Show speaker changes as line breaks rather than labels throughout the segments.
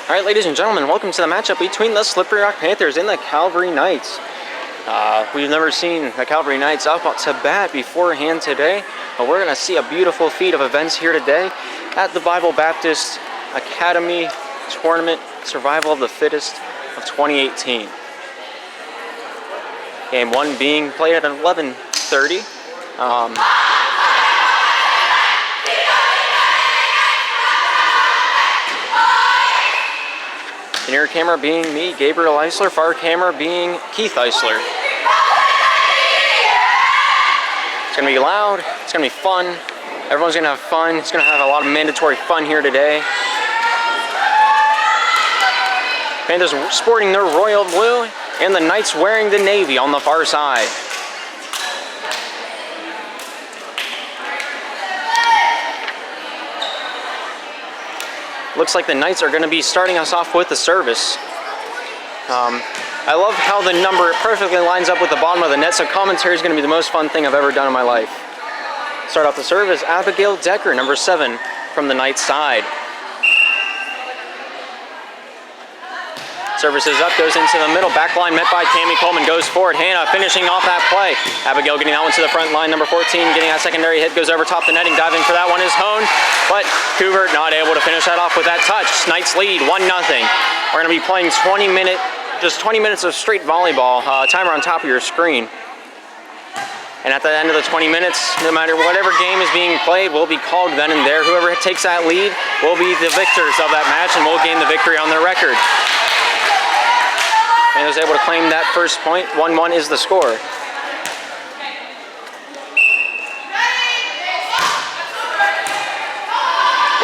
All right, ladies and gentlemen, welcome to the matchup between the Slippery Rock Panthers and the Calvary Knights. We've never seen the Calvary Knights up to bat beforehand today, but we're going to see a beautiful feat of events here today at the Bible Baptist Academy Tournament Survival of the Fittest of 2018. Game 1 being played at 11:30. Near camera being me, Gabriel Eisler, far camera being Keith Eisler. It's going to be loud, it's going to be fun, everyone's going to have fun, it's going to have a lot of mandatory fun here today. Panthers sporting their royal blue, and the Knights wearing the navy on the far side. Looks like the Knights are going to be starting us off with the service. I love how the number perfectly lines up with the bottom of the net, so commentary is going to be the most fun thing I've ever done in my life. Start off the service, Abigail Decker, number 7, from the Knights side. Service is up, goes into the middle, back line met by Cami Coleman, goes forward, Hannah finishing off that play. Abigail getting that one to the front line, number 14, getting that secondary hit, goes over top the netting, diving for that one is Hone, but Couvert not able to finish that off with that touch. Knights lead 1-0. We're going to be playing 20 minutes of straight volleyball, timer on top of your screen. And at the end of the 20 minutes, no matter whatever game is being played, will be called then and there. Whoever takes that lead will be the victors of that match and will gain the victory on their record. And was able to claim that first point. 1-1 is the score.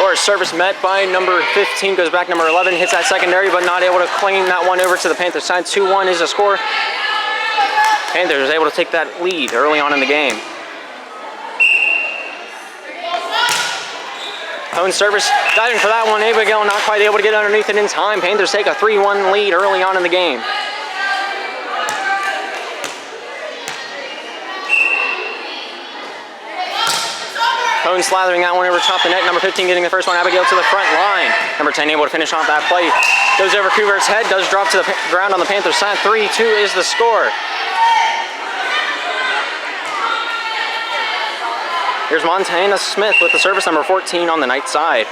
Or service met by number 15, goes back number 11, hits that secondary, but not able to claim that one over to the Panthers side. 2-1 is the score. Panthers was able to take that lead early on in the game. Hone service, diving for that one. Abigail not quite able to get underneath it in time. Panthers take a 3-1 lead early on in the game. Hone slathering that one over top the net. Number 15 getting the first one. Abigail to the front line. Number 10 able to finish off that play. Goes over Couvert's head. Does drop to the ground on the Panthers side. 3-2 is the score. Here's Montana Smith with the service, number 14 on the Knights side.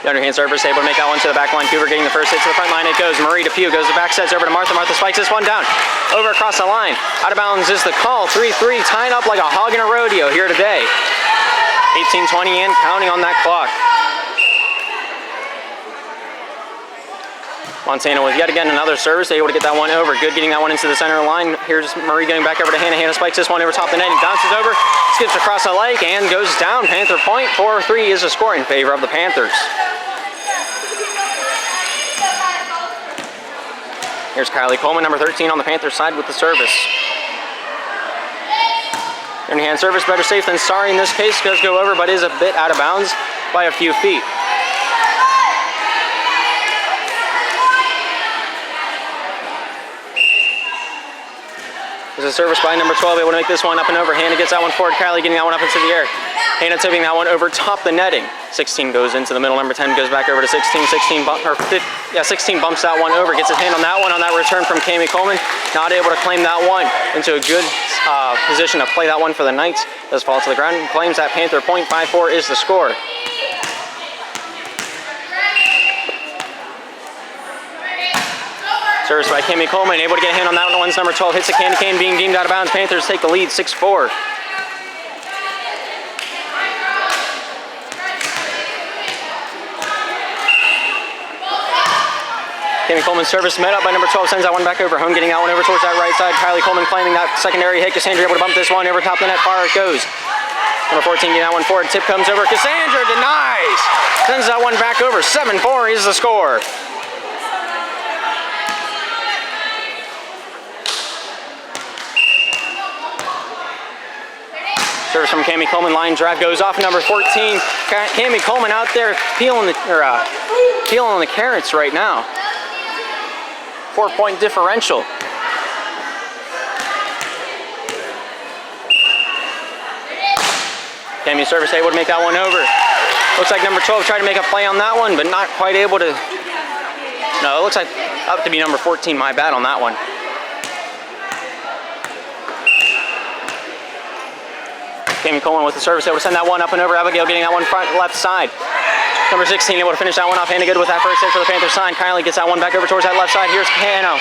The underhand service able to make that one to the back line. Cougar getting the first hit to the front line. It goes. Marie DePew goes the back sets over to Martha. Martha spikes this one down. Over across the line. Out of bounds is the call. 3-3 tying up like a hog in a rodeo here today. 18:20 in, counting on that clock. Montana with yet again another service, able to get that one over. Good getting that one into the center line. Here's Marie getting back over to Hannah. Hannah spikes this one over top the net. He bounces over, skips across the lake, and goes down. Panther point. 4-3 is the score in favor of the Panthers. Here's Kylie Coleman, number 13 on the Panthers side with the service. Underhand service, better safe than sorry in this case. Does go over, but is a bit out of bounds by a few feet. There's a service by number 12, able to make this one up and over. Hannah gets that one forward. Kylie getting that one up into the air. Hannah tipping that one over top the netting. 16 goes into the middle. Number 10 goes back over to 16. 16 bumps that one over. Gets his hand on that one on that return from Cami Coleman. Not able to claim that one into a good position to play that one for the Knights. Does fall to the ground and claims that Panther point. 5-4 is the score. Service by Cami Coleman, able to get a hand on that one. One's number 12, hits the candy cane, being deemed out of bounds. Panthers take the lead, 6-4. Cami Coleman's service met up by number 12, sends that one back over. Home getting that one over towards that right side. Kylie Coleman claiming that secondary hit. Cassandra able to bump this one over top the net. Far it goes. Number 14 getting that one forward. Tip comes over. Cassandra denies. Sends that one back over. 7-4 is the score. Service from Cami Coleman, line drive goes off. Number 14, Cami Coleman out there peeling the carrots right now. 4-point differential. Cami service able to make that one over. Looks like number 12 tried to make a play on that one, but not quite able to No, it looks like up to be number 14. My bad on that one. Jamie Coleman with the service, able to send that one up and over. Abigail getting that one front left side. Number 16 able to finish that one off. Hannah good with that first hit for the Panthers side. Kylie gets that one back over towards that left side. Here's Hannah.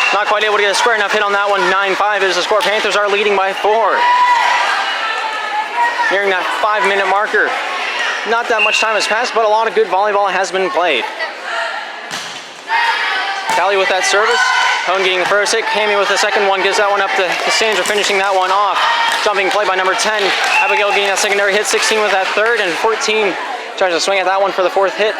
Not quite able to get a square enough hit on that one. 9-5 is the score. Panthers are leading by 4. Nearing that 5-minute marker. Not that much time has passed, but a lot of good volleyball has been played. Callie with that service. Hone getting the first hit. Cammy with the second one. Gives that one up to Cassandra, finishing that one off. Jumping play by number 10. Abigail getting that secondary hit. 16 with that third, and 14 tries to swing at that one for the fourth hit.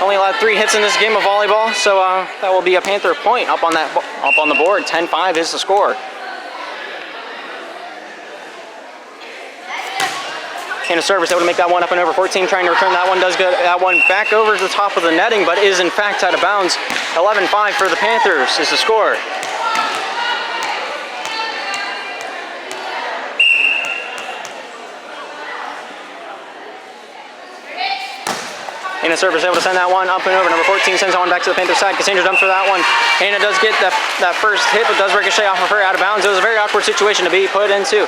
Only allowed 3 hits in this game of volleyball, so that will be a Panther point up on the board. 10-5 is the score. And a service able to make that one up and over. 14 trying to return that one. Does get that one back over to the top of the netting, but is in fact out of bounds. 11-5 for the Panthers is the score. And a service able to send that one up and over. Number 14 sends that one back to the Panther side. Cassandra dumps for that one. Hannah does get that first hit, but does ricochet off of her out of bounds. It was a very awkward situation to be put into.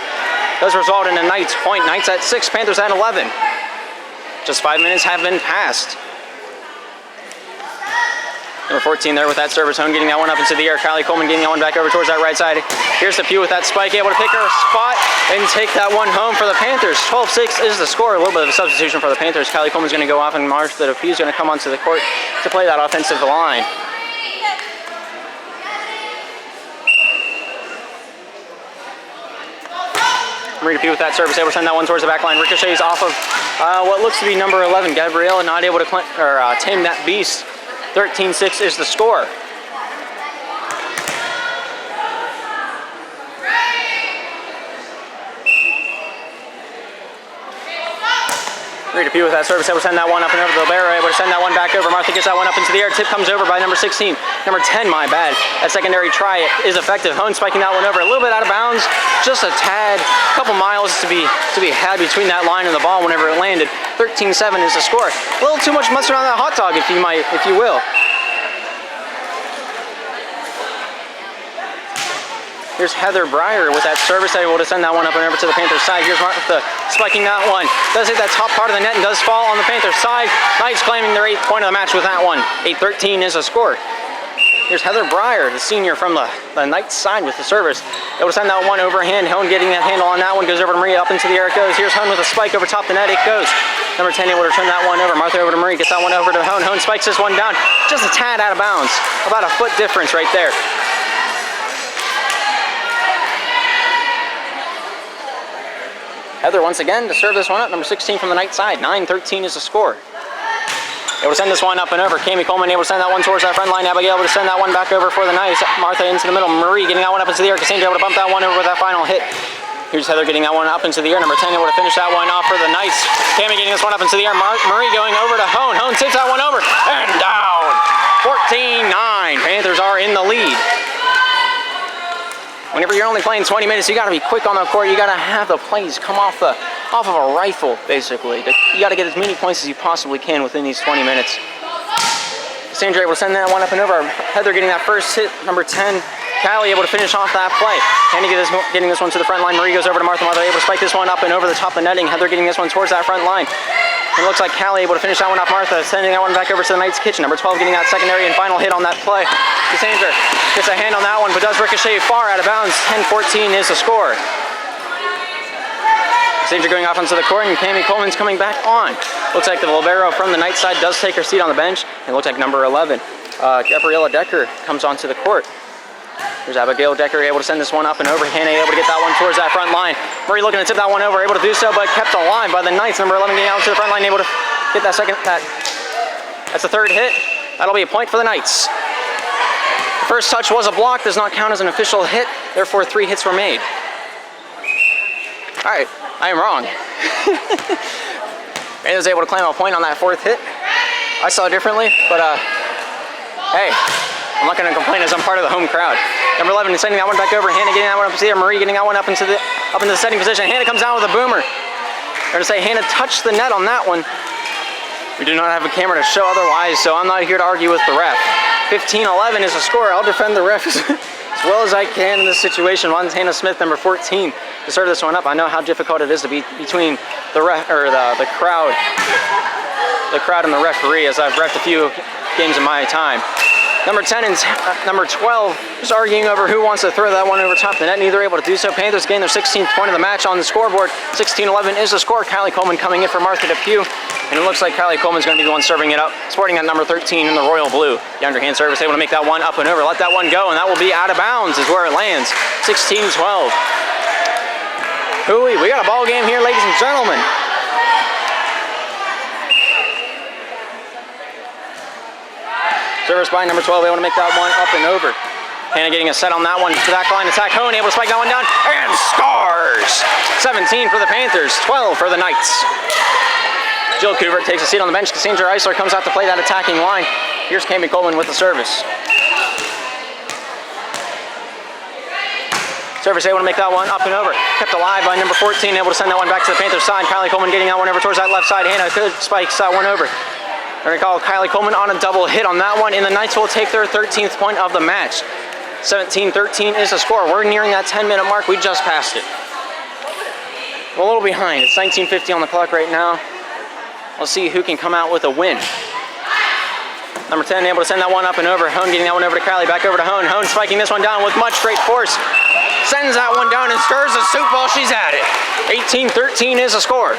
Does result in a Knights point. Knights at 6, Panthers at 11. Just 5 minutes have been passed. Number 14 there with that service. Hone getting that one up into the air. Kylie Coleman getting that one back over towards that right side. Here's the Pugh with that spike, able to pick her spot and take that one home for the Panthers. 12-6 is the score. A little bit of a substitution for the Panthers. Kylie Coleman's going to go off, and Martha Pugh's going to come onto the court to play that offensive line. Marita Pugh with that service, able to send that one towards the back line. Ricochets off of what looks to be number 11, Gabriel, not able to tame that beast. 13-6 is the score. Marita Pugh with that service, able to send that one up and over to Libero, able to send that one back over. Martha gets that one up into the air. Tip comes over by number 16. Number 10, my bad. That secondary try is effective. Hone spiking that one over. A little bit out of bounds, just a tad. A couple miles to be had between that line and the ball whenever it landed. 13-7 is the score. A little too much mustard on that hot dog, if you will. Here's Heather Breyer with that service, able to send that one up and over to the Panthers side. Here's Martha spiking that one. Does hit that top part of the net and does fall on the Panthers side. Knights claiming their 8th point of the match with that one. 8-13 is a score. Here's Heather Breyer, the senior from the Knights side with the service. Able to send that one overhand. Hone getting that handle on that one. Goes over to Maria, up into the air it goes. Here's Hone with a spike over top the net. It goes. Number 10 able to turn that one over. Martha over to Marie. Gets that one over to Hone. Hone spikes this one down. Just a tad out of bounds. About a foot difference right there. Heather once again to serve this one up. Number 16 from the Knights side. 9-13 is the score. Able to send this one up and over. Cammy Coleman able to send that one towards that front line. Abigail able to send that one back over for the Knights. Martha into the middle. Marie getting that one up into the air. Cassandra able to bump that one over with that final hit. Here's Heather getting that one up into the air. Number 10 able to finish that one off for the Knights. Cammy getting this one up into the air. Marie going over to Hone. Hone tips that one over and down. 14-9. Panthers are in the lead. Whenever you're only playing 20 minutes, you got to be quick on the court. You got to have the plays come off of a rifle, basically. You got to get as many points as you possibly can within these 20 minutes. Cassandra able to send that one up and over. Heather getting that first hit. Number 10, Callie able to finish off that play. Handy getting this one to the front line. Marie goes over to Martha. Martha able to spike this one up and over the top of the netting. Heather getting this one towards that front line. It looks like Callie able to finish that one off. Martha sending that one back over to the Knights kitchen. Number 12 getting that secondary and final hit on that play. Cassandra gets a hand on that one, but does ricochet far out of bounds. 10-14 is the score. Cassandra going off onto the court, and Cammy Coleman's coming back on. Looks like the libero from the Knights side does take her seat on the bench. It looks like number 11, Gabriella Decker, comes onto the court. There's Abigail Decker able to send this one up and over. Hannah able to get that one towards that front line. Marie looking to tip that one over, able to do so, but kept alive by the Knights. Number 11 getting out to the front line, able to get that second. That's the third hit. That'll be a point for the Knights. The first touch was a block, does not count as an official hit. Therefore, 3 hits were made. All right, I am wrong. Rand was able to claim a point on that 4th hit. I saw it differently, but hey. I'm not going to complain as I'm part of the home crowd. Number 11 is sending that one back over. Hannah getting that one up into the air. Marie getting that one up into the setting position. Hannah comes down with a boomer. They're going to say Hannah touched the net on that one. We do not have a camera to show otherwise, so I'm not here to argue with the ref. 15-11 is the score. I'll defend the ref as well as I can in this situation. Montana Smith, number 14, to serve this one up. I know how difficult it is to be between the ref or the crowd and the referee, as I've reffed a few games in my time. Number 10 and number 12 just arguing over who wants to throw that one over top the net. Neither able to do so. Panthers gain their 16th point of the match on the scoreboard. 16-11 is the score. Kylie Coleman coming in for Martha Depew. And it looks like Kylie Coleman's going to be the one serving it up, sporting at number 13 in the royal blue. The underhand service able to make that one up and over. Let that one go, and that will be out of bounds is where it lands. 16-12. Hooey, we got a ball game here, ladies and gentlemen. Service by number 12, able to make that one up and over. Hannah getting a set on that one. Back line attack. Hohen able to spike that one down and scores! 17 for the Panthers, 12 for the Knights. Jill Coover takes a seat on the bench. Cassandra Eisler comes out to play that attacking line. Here's Cami Coleman with the service. Service able to make that one up and over. Kept alive by number 14, able to send that one back to the Panthers side. Kylie Coleman getting that one over towards that left side. Hannah spikes that one over. I recall Kylie Coleman on a double hit on that one, and the Knights will take their 13th point of the match. 17-13 is the score. We're nearing that 10-minute mark. We just passed it. We're a little behind. It's 19:50 on the clock right now. We'll see who can come out with a win. Number 10 able to send that one up and over. Hohen getting that one over to Kylie. Back over to Hohen. Hohen spiking this one down with much great force. Sends that one down and stirs the soup while she's at it. 18-13 is the score.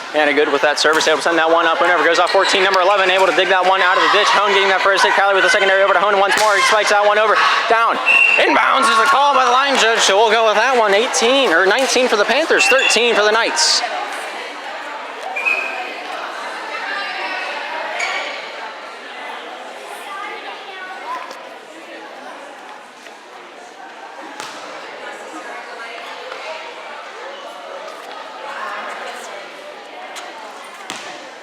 Hannah good with that service, able to send that one up and over. Goes off 14, number 11, able to dig that one out of the ditch. Hohen getting that first hit. Kylie with the secondary over to Hohen once more. He spikes that one over. Down. Inbounds is a call by the line judge, so we'll go with that one. 19 for the Panthers, 13 for the Knights.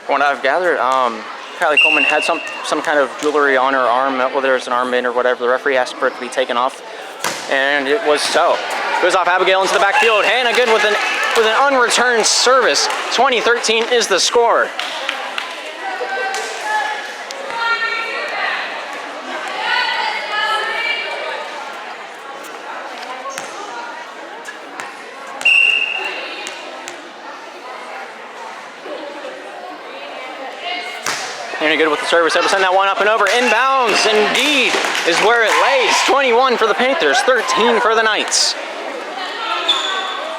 From what I've gathered, Kylie Coleman had some kind of jewelry on her arm, whether it's an armband or whatever. The referee asked for it to be taken off, and it was so. Goes off Abigail into the backfield. Hannah good with an unreturned service. 20-13 is the score. Hannah good with the service, able to send that one up and over. Inbounds, indeed, is where it lays. 21 for the Panthers, 13 for the Knights.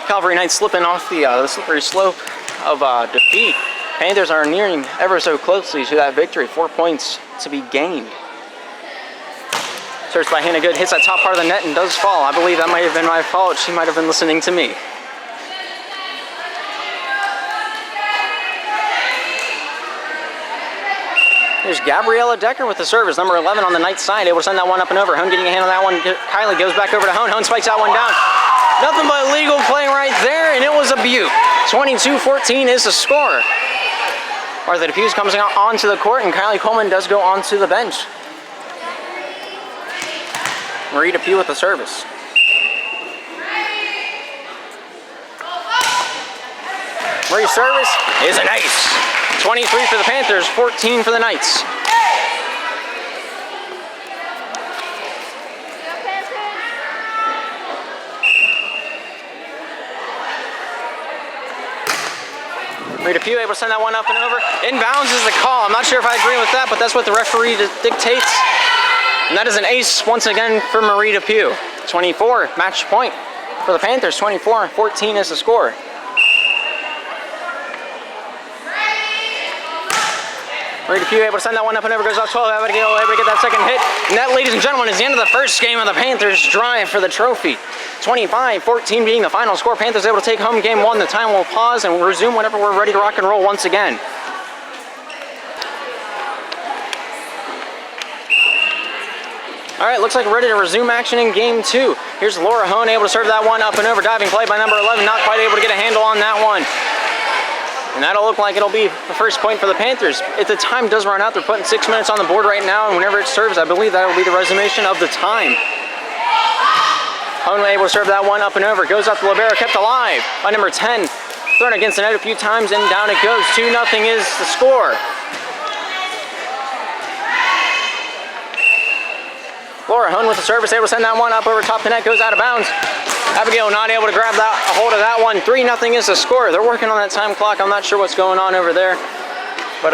Calvary Knights slipping off the slippery slope of defeat. Panthers are nearing ever so closely to that victory. 4 points to be gained. Service by Hannah Good, hits that top part of the net and does fall. I believe that might have been my fault. She might have been listening to me. There's Gabriella Decker with the service, number 11 on the Knights side, able to send that one up and over. Hohen getting a hand on that one. Kylie goes back over to Hohen. Hohen spikes that one down. Nothing but legal play right there, and it was a beaut. 22-14 is the score. Martha Depew comes onto the court, and Kylie Coleman does go onto the bench. Marie Depew with the service. Marie's service is an ace. 23 for the Panthers, 14 for the Knights. Marie Depew able to send that one up and over. Inbounds is the call. I'm not sure if I agree with that, but that's what the referee dictates. And that is an ace once again for Marie Depew. 24, match point for the Panthers. 24-14 is the score. Marie Depew able to send that one up and over, goes off 12. Abigail able to get that second hit. And that, ladies and gentlemen, is the end of the first game of the Panthers' drive for the trophy. 25-14 being the final score. Panthers able to take home game one. The time will pause and we'll resume whenever we're ready to rock and roll once again. All right, looks like we're ready to resume action in game two. Here's Laura Hohen able to serve that one up and over. Diving play by number 11, not quite able to get a handle on that one. And that'll look like it'll be the first point for the Panthers. If the time does run out, they're putting 6 minutes on the board right now, and whenever it serves, I believe that'll be the resolution of the time. Hone able to serve that one up and over. Goes up the libero, kept alive by number 10. Thrown against the net a few times, and down it goes. 2-0 is the score. Laura Hone with the service, able to send that one up over top the net, goes out of bounds. Abigail not able to grab a hold of that one. 3-0 is the score. They're working on that time clock. I'm not sure what's going on over there, but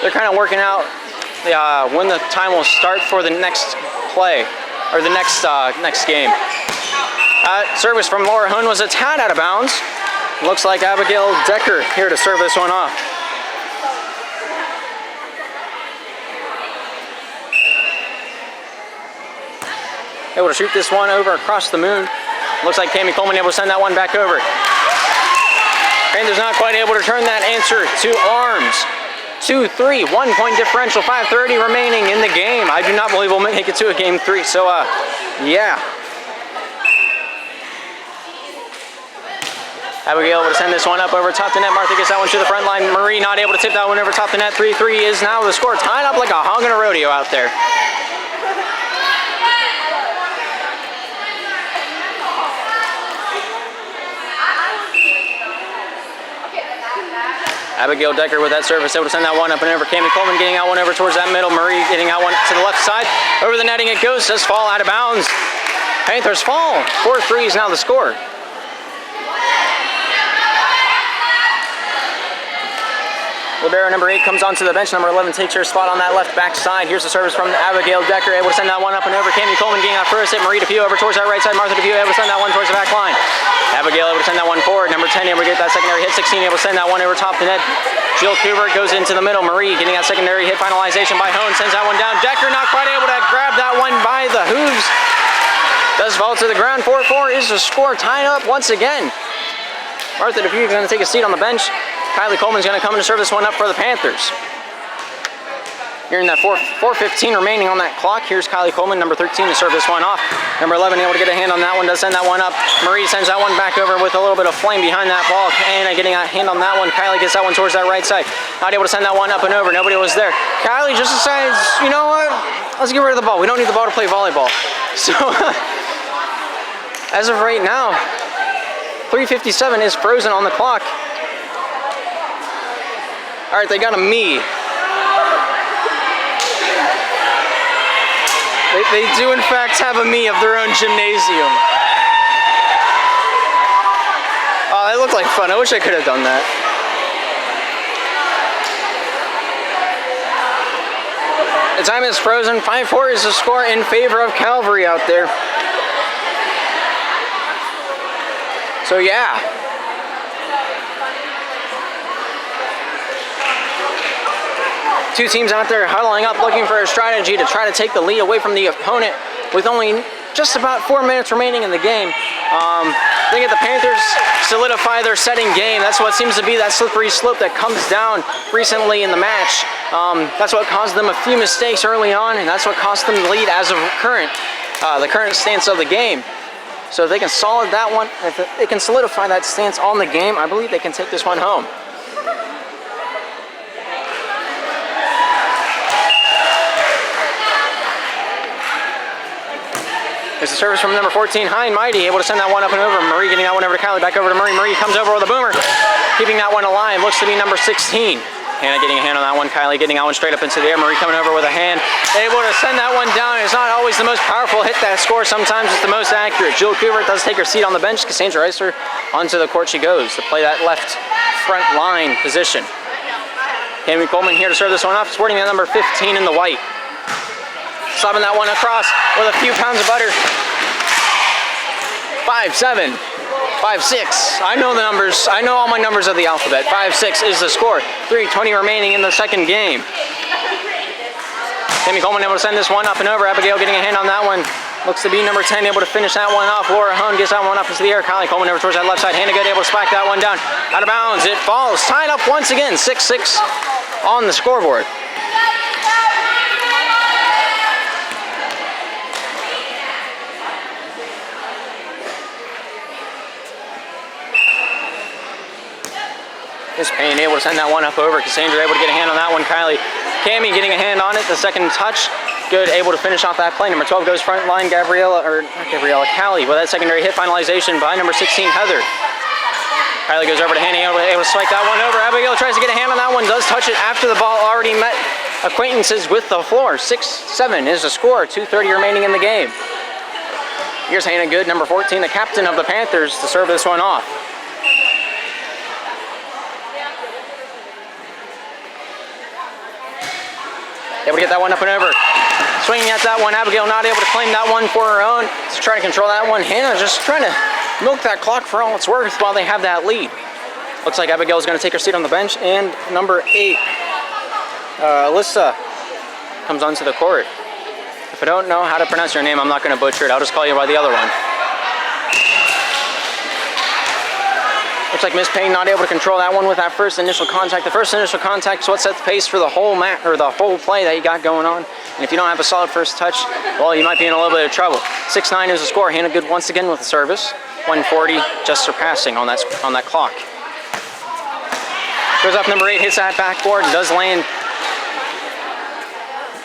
they're kind of working out when the time will start for the next play, or the next game. Service from Laura Hone was a tad out of bounds. Looks like Abigail Decker here to serve this one off. Able to shoot this one over across the moon. Looks like Cami Coleman able to send that one back over. Panthers not quite able to turn that answer to arms. 2-3, 1 point differential, 5:30 remaining in the game. I do not believe we'll make it to a game 3, so yeah. Abigail able to send this one up over top the net. Martha gets that one to the front line. Marie not able to tip that one over top the net. 3-3 is now the score. Tied up like a hog in a rodeo out there. Abigail Decker with that service, able to send that one up and over. Cami Coleman getting that one over towards that middle. Marie getting that one to the left side. Over the netting it goes, does fall out of bounds. Panthers fall. 4-3 is now the score. Libero number 8 comes onto the bench. Number 11 takes her spot on that left back side. Here's the service from Abigail Decker, able to send that one up and over. Cami Coleman getting that first hit. Marie DePew over towards that right side. Martha DePew able to send that one towards the back line. Abigail able to send that one forward. Number 10 able to get that secondary hit. 16 able to send that one over top the net. Jill Kubert goes into the middle. Marie getting that secondary hit. Finalization by Hone. Sends that one down. Decker not quite able to grab that one by the hooves. Does fall to the ground. 4-4 is the score. Tied up once again. Martha DePew is going to take a seat on the bench. Kylie Coleman's going to come in to serve this one up for the Panthers. Here in that 4:15 remaining on that clock. Here's Kylie Coleman, number 13, to serve this one off. Number 11 able to get a hand on that one, does send that one up. Marie sends that one back over with a little bit of flame behind that ball. And getting a hand on that one. Kylie gets that one towards that right side. Not able to send that one up and over. Nobody was there. Kylie just decides, you know what? Let's get rid of the ball. We don't need the ball to play volleyball. So, as of right now, 3:57 is frozen on the clock. All right, they got a me. They do, in fact, have a me of their own gymnasium. Oh, that looked like fun. I wish I could have done that. The time is frozen. 5-4 is the score in favor of Calvary out there. So, yeah. Two teams out there huddling up, looking for a strategy to try to take the lead away from the opponent with only just about 4 minutes remaining in the game. They get the Panthers solidify their setting game. That's what seems to be that slippery slope that comes down recently in the match. That's what caused them a few mistakes early on, and that's what cost them the lead as of the current stance of the game. So if they can if they can solidify that stance on the game, I believe they can take this one home. There's a service from number 14, High and Mighty, able to send that one up and over. Marie getting that one over to Kylie, back over to Marie. Marie comes over with a boomer, keeping that one alive. Looks to be number 16. Hannah getting a hand on that one. Kylie getting that one straight up into the air. Marie coming over with a hand, able to send that one down. It's not always the most powerful hit that score. Sometimes it's the most accurate. Jill Kubert does take her seat on the bench. Cassandra Eisler onto the court she goes to play that left front line position. Cami Coleman here to serve this one off, sporting that number 15 in the white. Slapping that one across with a few pounds of butter. 5-7, 5-6. I know the numbers. I know all my numbers of the alphabet. 5-6 is the score. 3:20 remaining in the second game. Cami Coleman able to send this one up and over. Abigail getting a hand on that one. Looks to be number 10 able to finish that one off. Laura Hone gets that one up into the air. Kylie Coleman over towards that left side. Hannah Good able to spike that one down. Out of bounds. It falls. Tied up once again. 6-6 on the scoreboard. Miss Payne able to send that one up over. Cassandra able to get a hand on that one. Cammy getting a hand on it. The second touch. Good, able to finish off that play. Number 12 goes front line. Callie with that secondary hit finalization by number 16, Heather. Kylie goes over to Hannah, able to spike that one over. Abigail tries to get a hand on that one, does touch it after the ball already met acquaintances with the floor. 6-7 is the score, 2:30 remaining in the game. Here's Hannah Good, number 14, the captain of the Panthers, to serve this one off. Able to get that one up and over. Swinging at that one, Abigail not able to claim that one for her own. Just trying to control that one. Hannah just trying to milk that clock for all it's worth while they have that lead. Looks like Abigail is going to take her seat on the bench, and number 8, Alyssa, comes onto the court. If I don't know how to pronounce your name, I'm not going to butcher it. I'll just call you by the other one. Looks like Miss Payne not able to control that one with that first initial contact. The first initial contact is what sets the pace for the whole the whole play that you got going on. And if you don't have a solid first touch, well, you might be in a little bit of trouble. 6-9 is the score. Hannah Good once again with the service. 140 just surpassing on that clock. Goes up number 8, hits that backboard, does land.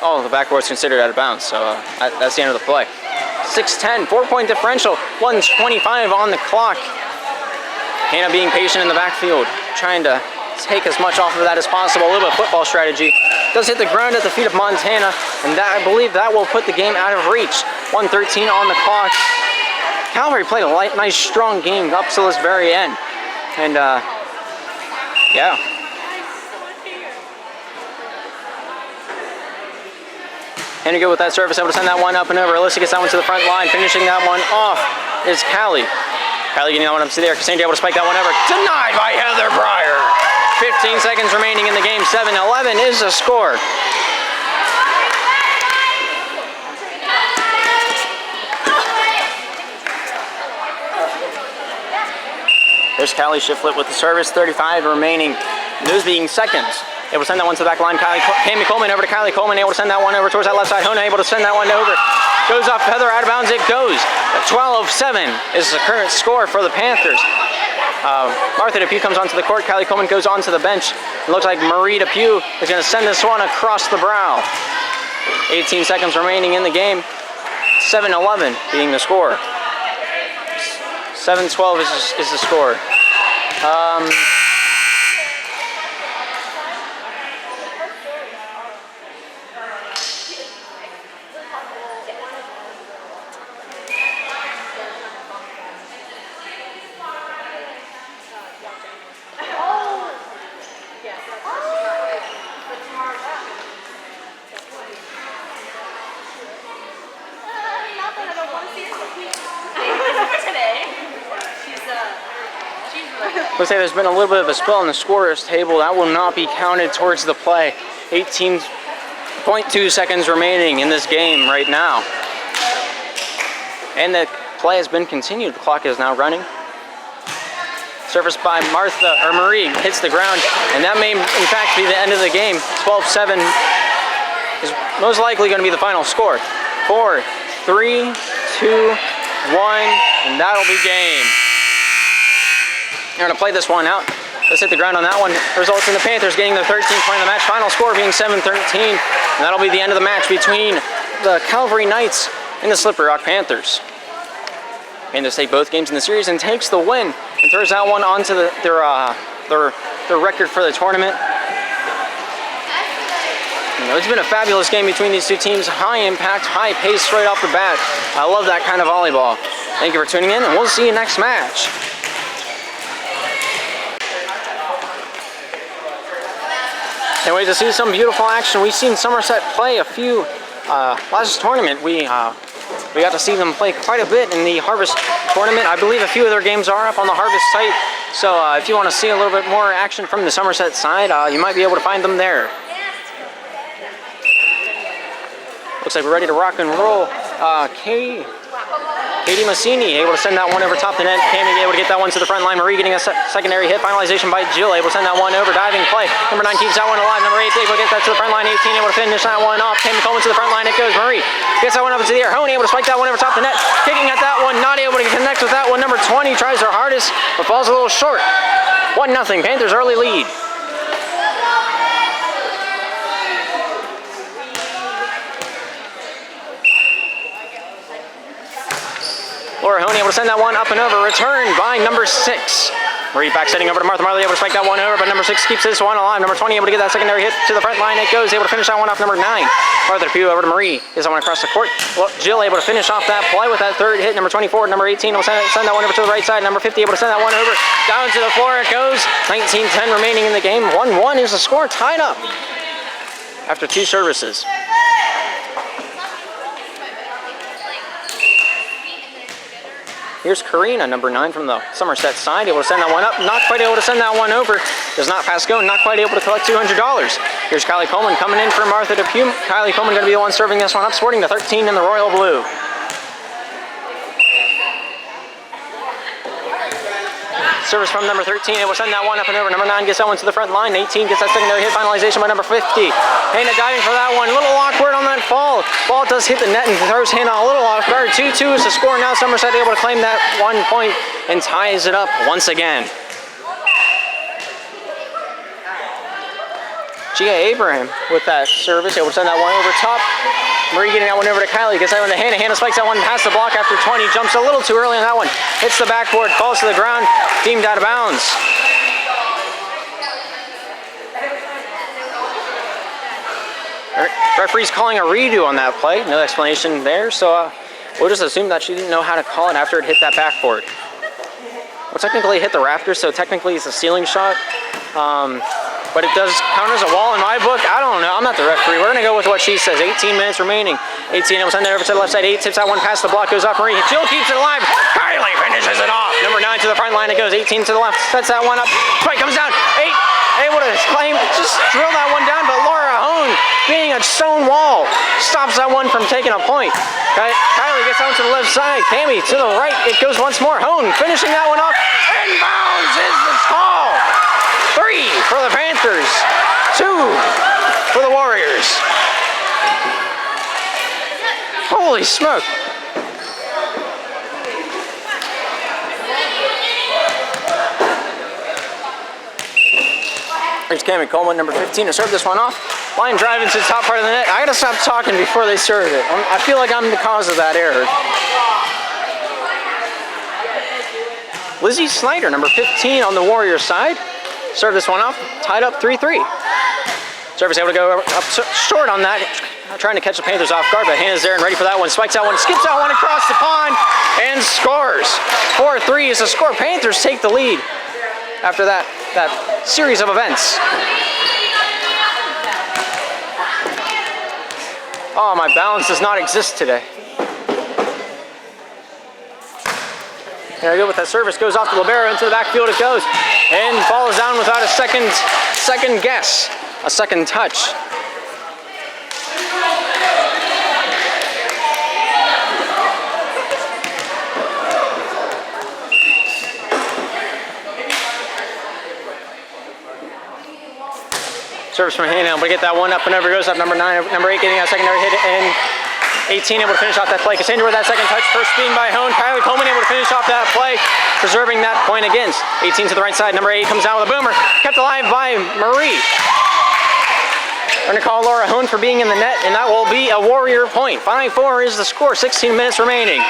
Oh, the backboard's considered out of bounds, so that's the end of the play. 6-10, 4-point differential, 1:25 on the clock. Hannah being patient in the backfield, trying to take as much off of that as possible. A little bit of football strategy. Does hit the ground at the feet of Montana, and that, I believe that will put the game out of reach. 1:13 on the clock. Calvary played a nice, strong game up till this very end. And, yeah. Hannah Good with that service, able to send that one up and over. Alyssa gets that one to the front line. Finishing that one off is Callie. Kylie getting that one up to there. Cassandra able to spike that one over. Denied by Heather Breyer. 15 seconds remaining in the game. 7-11 is the score. There's Callie Shiflett with the service. 35 remaining. Those being seconds. Able to send that one to the back line. Cammy Coleman over to Kylie Coleman. Able to send that one over towards that left side. Hona able to send that one over. Goes off Heather, out of bounds it goes. 12-7 is the current score for the Panthers. Martha Depew comes onto the court. Kylie Coleman goes onto the bench. It looks like Marie Depew is going to send this one across the brow. 18 seconds remaining in the game. 7-11 being the score. 7-12 is the score. Let's say there's been a little bit of a spill on the scorer's table. That will not be counted towards the play. 18.2 seconds remaining in this game right now. And the play has been continued. The clock is now running. Service by Marie hits the ground, and that may in fact be the end of the game. 12-7 is most likely going to be the final score. 4, 3, 2, 1, and that'll be game. They're going to play this one out. Let's hit the ground on that one. Results in the Panthers getting their 13th point of the match. Final score being 7-13. And that'll be the end of the match between the Calvary Knights and the Slippery Rock Panthers. Panthers take both games in the series and takes the win and throws that one onto their record for the tournament. It's been a fabulous game between these two teams. High impact, high pace right off the bat. I love that kind of volleyball. Thank you for tuning in, and we'll see you next match. Can't wait to see some beautiful action. We've seen Somerset play a few last tournament. We got to see them play quite a bit in the Harvest tournament. I believe a few of their games are up on the Harvest site. So if you want to see a little bit more action from the Somerset side, you might be able to find them there. Looks like we're ready to rock and roll. Katie Massini able to send that one over top the net. Cammy able to get that one to the front line. Marie getting a secondary hit. Finalization by Jill. Able to send that one over. Diving play. Number 9 keeps that one alive. Number 8 able to get that to the front line. 18 able to finish that one off. Cammy Coleman to the front line. It goes. Marie gets that one up into the air. Honey able to spike that one over top the net. Kicking at that one. Not able to connect with that one. Number 20 tries her hardest, but falls a little short. 1-0, Panthers early lead. Laura Honey able to send that one up and over. Return by number 6. Marie back setting over to Martha Marley, able to spike that one over, but number 6 keeps this one alive. Number 20 able to get that secondary hit to the front line. It goes, able to finish that one off. Number 9. Martha Depew over to Marie. Gets that one across the court. Well, Jill able to finish off that play with that third hit. Number 24, number 18 will send that one over to the right side. Number 50 able to send that one over. Down to the floor it goes. 19-10 remaining in the game. 1-1 is the score, tied up after 2 services. Here's Karina, number 9 from the Somerset side, able to send that one up, not quite able to send that one over. Does not pass go, not quite able to collect $200. Here's Kylie Coleman coming in for Martha Depew. Kylie Coleman going to be the one serving this one up, sporting the 13 in the royal blue. Service from number 13, it will send that one up and over. Number 9 gets that one to the front line. 18 gets that secondary hit, finalization by number 50. Hannah diving for that one. A little awkward on that fall. Ball does hit the net and throws Hannah a little off guard. 2-2 is the score. Now Somerset able to claim that 1 point and ties it up once again. Gia Abraham with that service, able to send that one over top. Marie getting that one over to Kylie, gets that one to Hannah. Hannah spikes that one past the block after 20, jumps a little too early on that one. Hits the backboard, falls to the ground, deemed out of bounds. Referee's calling a redo on that play, no explanation there, so we'll just assume that she didn't know how to call it after it hit that backboard. Well, technically it hit the rafters, so technically it's a ceiling shot. But it does count as a wall in my book. I don't know. I'm not the referee. We're going to go with what she says. 18 minutes remaining. 18, it will send it over to the left side. 8 tips that one past the block, goes off Marie. Jill keeps it alive. Kylie finishes it off. Number 9 to the front line. It goes 18 to the left. Sets that one up. Spike comes down. 8 able to claim. Just drill that one down. But Laura Hone, being a stone wall, stops that one from taking a point. Kylie gets down to the left side. Tammy to the right. It goes once more. Hone finishing that one off. Inbounds is the call. 3 for the Panthers, 2 for the Warriors. Holy smoke. Here's Cammy Coleman, number 15, to serve this one off. Line drive into the top part of the net. I gotta stop talking before they serve it. I feel like I'm the cause of that error. Lizzie Snyder, number 15 on the Warriors side. Serve this one off, tied up 3-3. Service able to go up short on that, trying to catch the Panthers off guard, but Hannah's there and ready for that one. Spikes that one, skips that one across the pond, and scores. 4-3 is the score. Panthers take the lead after that series of events. Oh, my balance does not exist today. There we go with that service, goes off the libero, into the backfield it goes, and falls down without a second guess, a second touch. Service from Hannah, but get that one up and over, goes up number 9, number 8 getting a secondary hit, and 18 able to finish off that play. Cassandra with that second touch, first being by Hone. Kylie Coleman able to finish off that play, preserving that point against. 18 to the right side, number 8 comes down with a boomer, kept alive by Marie. We're gonna call Laura Hone for being in the net, and that will be a Warrior point. 5-4 is the score, 16 minutes remaining.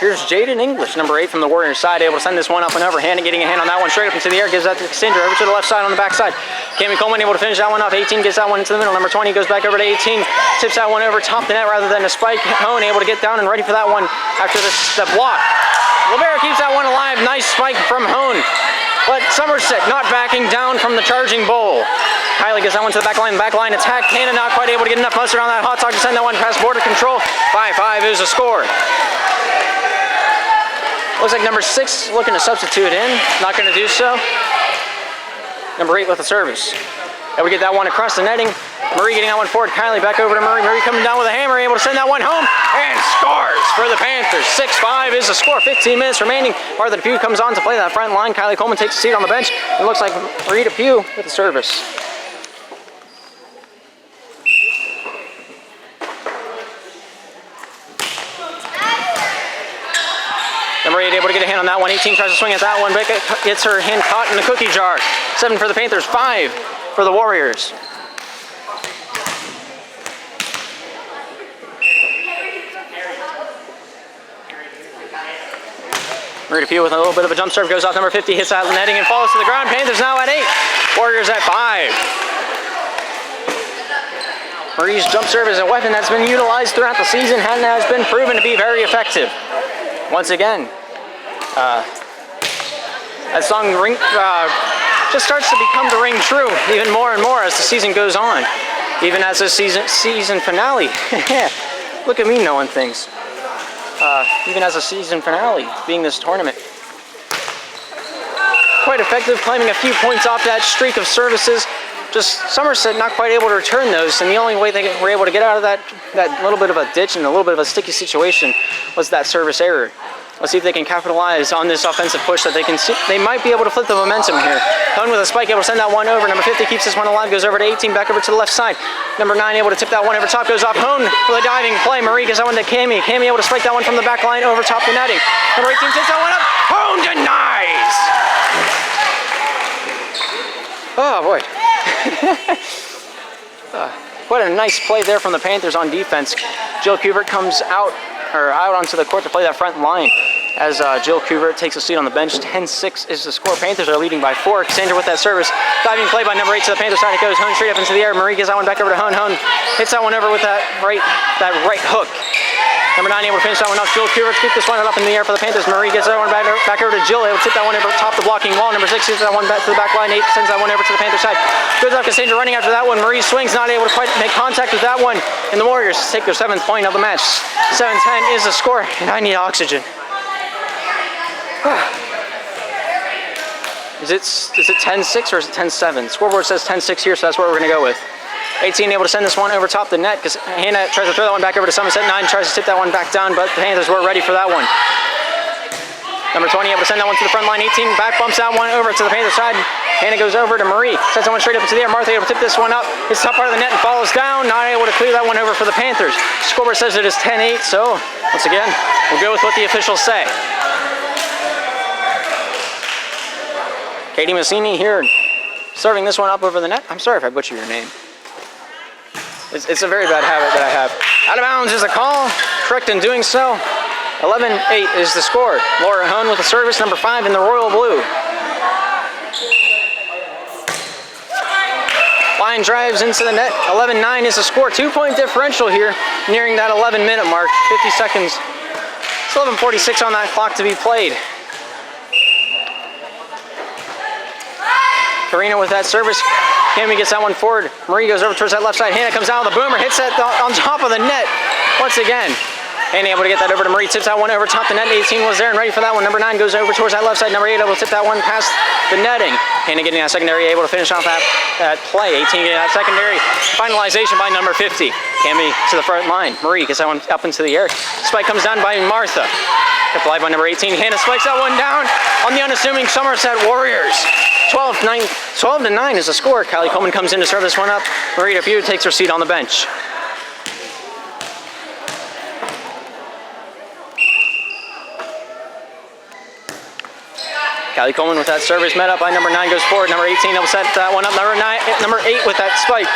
Here's Jaden English, number 8 from the Warriors side, able to send this one up and over. Hannah getting a hand on that one straight up into the air, gives that to Cassandra, over to the left side on the back side. Cammy Coleman able to finish that one off. 18 gets that one into the middle. Number 20 goes back over to 18, tips that one over top the net rather than a spike. Hone able to get down and ready for that one after the block. Libero keeps that one alive. Nice spike from Hone. But Somerset not backing down from the charging bull. Kylie gets that one to the back line. Backline attack. Hannah not quite able to get enough mustard on that hot dog to send that one past border control. 5-5 is the score. Looks like number 6 looking to substitute in. Not going to do so. Number 8 with the service. And we get that one across the netting. Marie getting that one forward. Kylie back over to Marie. Marie coming down with a hammer, able to send that one home. And scores for the Panthers. 6-5 is the score. 15 minutes remaining. Martha Depew comes on to play that front line. Kylie Coleman takes a seat on the bench. It looks like Marie Depew with the service. that one. 18 tries to swing at that one, but gets her hand caught in the cookie jar. 7 for the Panthers, 5 for the Warriors. Marie DePew with a little bit of a jump serve, goes off number 50, hits that netting and falls to the ground. Panthers now at 8, Warriors at 5. Marie's jump serve is a weapon that's been utilized throughout the season and has been proven to be very effective. Once again, that song just starts to become the ring true even more and more as the season goes on. Even as a season finale. Look at me knowing things. Even as a season finale, being this tournament. Quite effective, claiming a few points off that streak of services. Just Somerset not quite able to return those, and the only way they were able to get out of that little bit of a ditch and a little bit of a sticky situation was that service error. Let's see if they can capitalize on this offensive push that they might be able to flip the momentum here. Hone with a spike, able to send that one over. Number 50 keeps this one alive, goes over to 18, back over to the left side. Number 9 able to tip that one over top, goes off. Hone with a diving play. Marie gives that one to Cami. Cami able to spike that one from the back line over top the netting. Number 18 tips that one up. Hone denies! Oh boy. What a nice play there from the Panthers on defense. Jill Kubert comes out onto the court to play that front line as Jill Kubert takes a seat on the bench. 10-6 is the score. Panthers are leading by 4. Cassandra with that service. Diving play by number 8 to the Panthers side. It goes Hone straight up into the air. Marie gives that one back over to Hone. Hone hits that one over with that right hook. Number 9 able to finish that one off. Jill Kubert keep this one up in the air for the Panthers. Marie gets that one back over to Jill. Able to tip that one over top the blocking wall. Number 6 hits that one back to the back line. 8 sends that one over to the Panthers side. Goes off Cassandra running after that one. Marie swings, not able to quite make contact with that one. And the Warriors take their 7th point of the match. 7-10 is the score, and I need oxygen. Is it 10-6 or is it 10-7? Scoreboard says 10-6 here, so that's what we're going to go with. 18 able to send this one over top the net because Hannah tries to throw that one back over to Somerset. 9 tries to tip that one back down, but the Panthers were ready for that one. Number 20 able to send that one to the front line. 18 back bumps that one over to the Panthers side. Hannah goes over to Marie. Sends that one straight up into the air. Martha able to tip this one up. Hits the top part of the net and falls down. Not able to clear that one over for the Panthers. Scoreboard says it is 10-8, so once again, we'll go with what the officials say. Katie Massini here serving this one up over the net. I'm sorry if I butcher your name. It's a very bad habit that I have. Out of bounds is the call. Correct in doing so. 11-8 is the score. Laura Hone with the service, number 5 in the royal blue. Line drives into the net. 11-9 is the score. 2-point differential here, nearing that 11-minute mark. 50 seconds. It's 11:46 on that clock to be played. Karina with that service. Cami gets that one forward. Marie goes over towards that left side. Hannah comes down with the boomer, hits that on top of the net once again. Hannah able to get that over to Marie, tips that one over top the net. 18 was there and ready for that one. Number 9 goes over towards that left side. Number 8 able to tip that one past the netting. Hannah getting that secondary, able to finish off that play. 18 getting that secondary. Finalization by number 50. Cami to the front line. Marie gets that one up into the air. Spike comes down by Martha. Applied by number 18. Hannah spikes that one down on the unassuming Somerset Warriors. 12-9 is the score. Kylie Coleman comes in to serve this one up. Marie DePew takes her seat on the bench. Kylie Coleman with that service met up by number 9 goes forward. Number 18 will set that one up. Number 8 with that spike.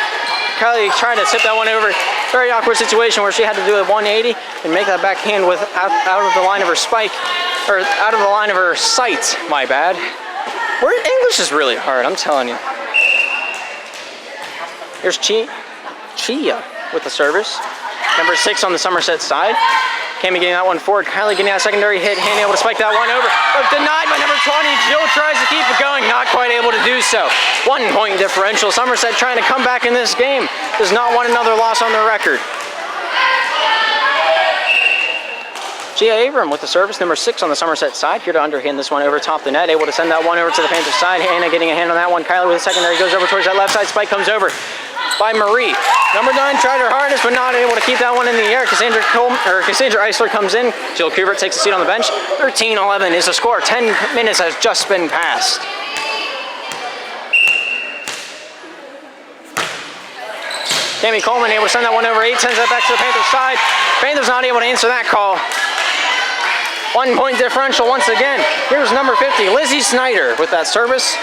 Kylie tried to tip that one over. Very awkward situation where she had to do a 180 and make that backhand with out of the line of her spike, or out of the line of her sight. My bad. English is really hard, I'm telling you. Here's Chia with the service. Number 6 on the Somerset side. Cami getting that one forward. Kylie getting that secondary hit. Hannah able to spike that one over. But denied by number 20. Jill tries to keep it going. Not quite able to do so. 1-point differential. Somerset trying to come back in this game. Does not want another loss on their record. Gia Abram with the service, number 6 on the Somerset side. Here to underhand this one over top the net. Able to send that one over to the Panthers side. Hannah getting a hand on that one. Kylie with the secondary goes over towards that left side. Spike comes over by Marie. Number 9 tried her hardest, but not able to keep that one in the air. Cassandra Eisler comes in. Jill Kubert takes a seat on the bench. 13-11 is the score. 10 minutes has just been passed. Cami Coleman able to send that one over. 8 sends that back to the Panthers side. Panthers not able to answer that call. 1 point differential once again. Here's number 50, Lizzie Snyder with that service.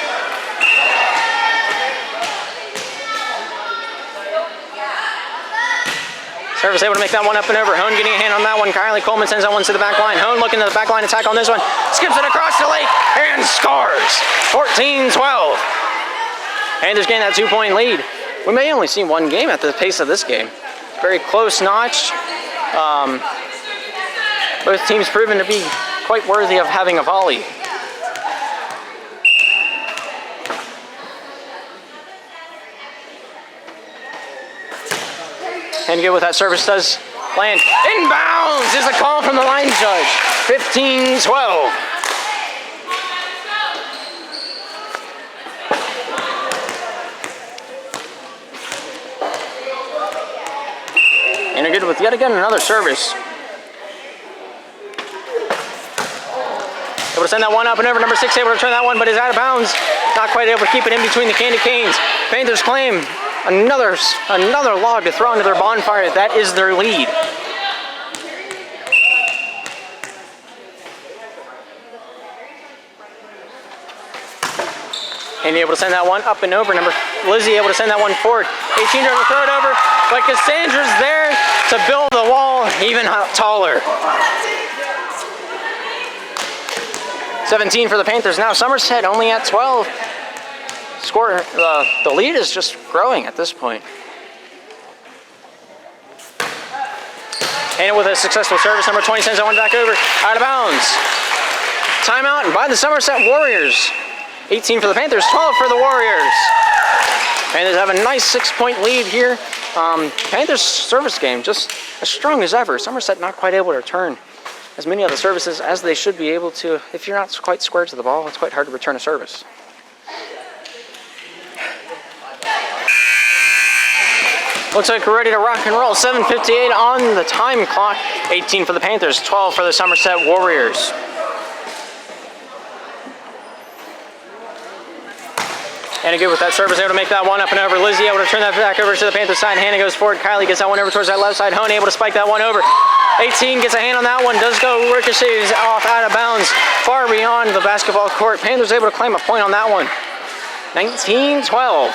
Service able to make that one up and over. Hone getting a hand on that one. Kylie Coleman sends that one to the back line. Hone looking to the back line attack on this one. Skips it across the lake and scores. 14-12. Panthers getting that 2-point lead. We may only see one game at the pace of this game. Very close notch. Both teams proven to be quite worthy of having a volley. And good with that service does land. Inbounds is a call from the line judge. 15-12. And good with yet again another service. Able to send that one up and over. Number 6 able to turn that one, but is out of bounds. Not quite able to keep it in between the candy canes. Panthers claim another log to throw into their bonfire. That is their lead. And able to send that one up and over. Lizzie able to send that one forward. 18 able to throw it over, but Cassandra's there to build the wall even taller. 17 for the Panthers. Now Somerset only at 12. The lead is just growing at this point. And with a successful service, number 20 sends that one back over, out of bounds. Timeout by the Somerset Warriors. 18 for the Panthers, 12 for the Warriors. Panthers have a nice 6-point lead here. Panthers service game just as strong as ever. Somerset not quite able to return as many of the services as they should be able to. If you're not quite square to the ball, it's quite hard to return a service. Looks like we're ready to rock and roll. 7:58 on the time clock. 18 for the Panthers, 12 for the Somerset Warriors. And good with that service, able to make that one up and over. Lizzie able to turn that back over to the Panthers side. Hannah goes forward. Kylie gets that one over towards that left side. Hone able to spike that one over. 18 gets a hand on that one. Does go ricochets off out of bounds far beyond the basketball court. Panthers able to claim a point on that one. 19-12.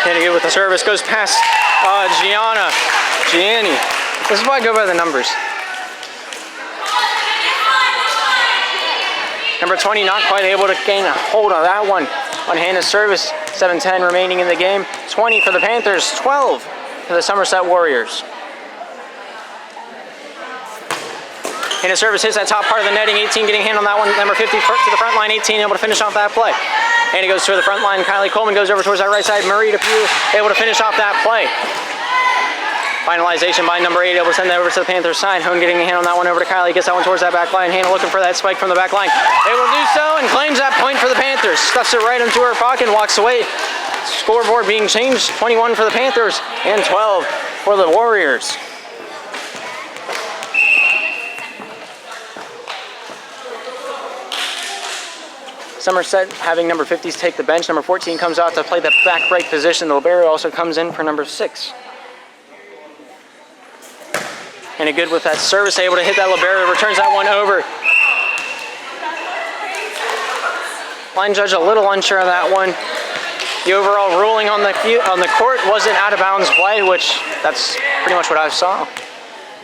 Getting it with the service, goes past Gianni. This is why I go by the numbers. Number 20 not quite able to gain a hold of that one on Hannah's service. 7:10 remaining in the game. 20 for the Panthers, 12 for the Somerset Warriors. Hannah's service hits that top part of the netting. 18 getting a hand on that one. Number 50 to the front line. 18 able to finish off that play. And he goes to the front line. Kylie Coleman goes over towards that right side. Marie DePew able to finish off that play. Finalization by number 8, able to send that over to the Panthers side. Hone getting a hand on that one over to Kylie. Gets that one towards that back line. Hannah looking for that spike from the back line. Able to do so and claims that point for the Panthers. Stuffs it right into her pocket and walks away. Scoreboard being changed. 21 for the Panthers and 12 for the Warriors. Somerset having number 50s take the bench. Number 14 comes out to play the back right position. The libero also comes in for number 6. And a good with that service, able to hit that libero, returns that one over. Line judge a little unsure of that one. The overall ruling on the court wasn't out of bounds play, which that's pretty much what I saw.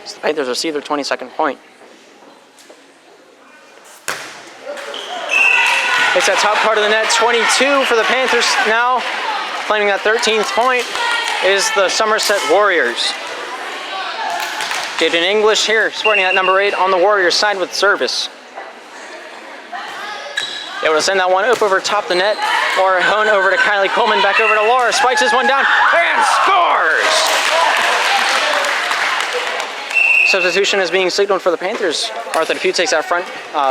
So the Panthers receive their 22nd point. It's that top part of the net, 22 for the Panthers now. Claiming that 13th point is the Somerset Warriors. Jaden English here, sporting at number 8 on the Warriors side with service. Able to send that one up over top the net. Laura Hone over to Kylie Coleman, back over to Laura. Spikes this one down and scores! Substitution is being signaled for the Panthers. Martha DePew takes that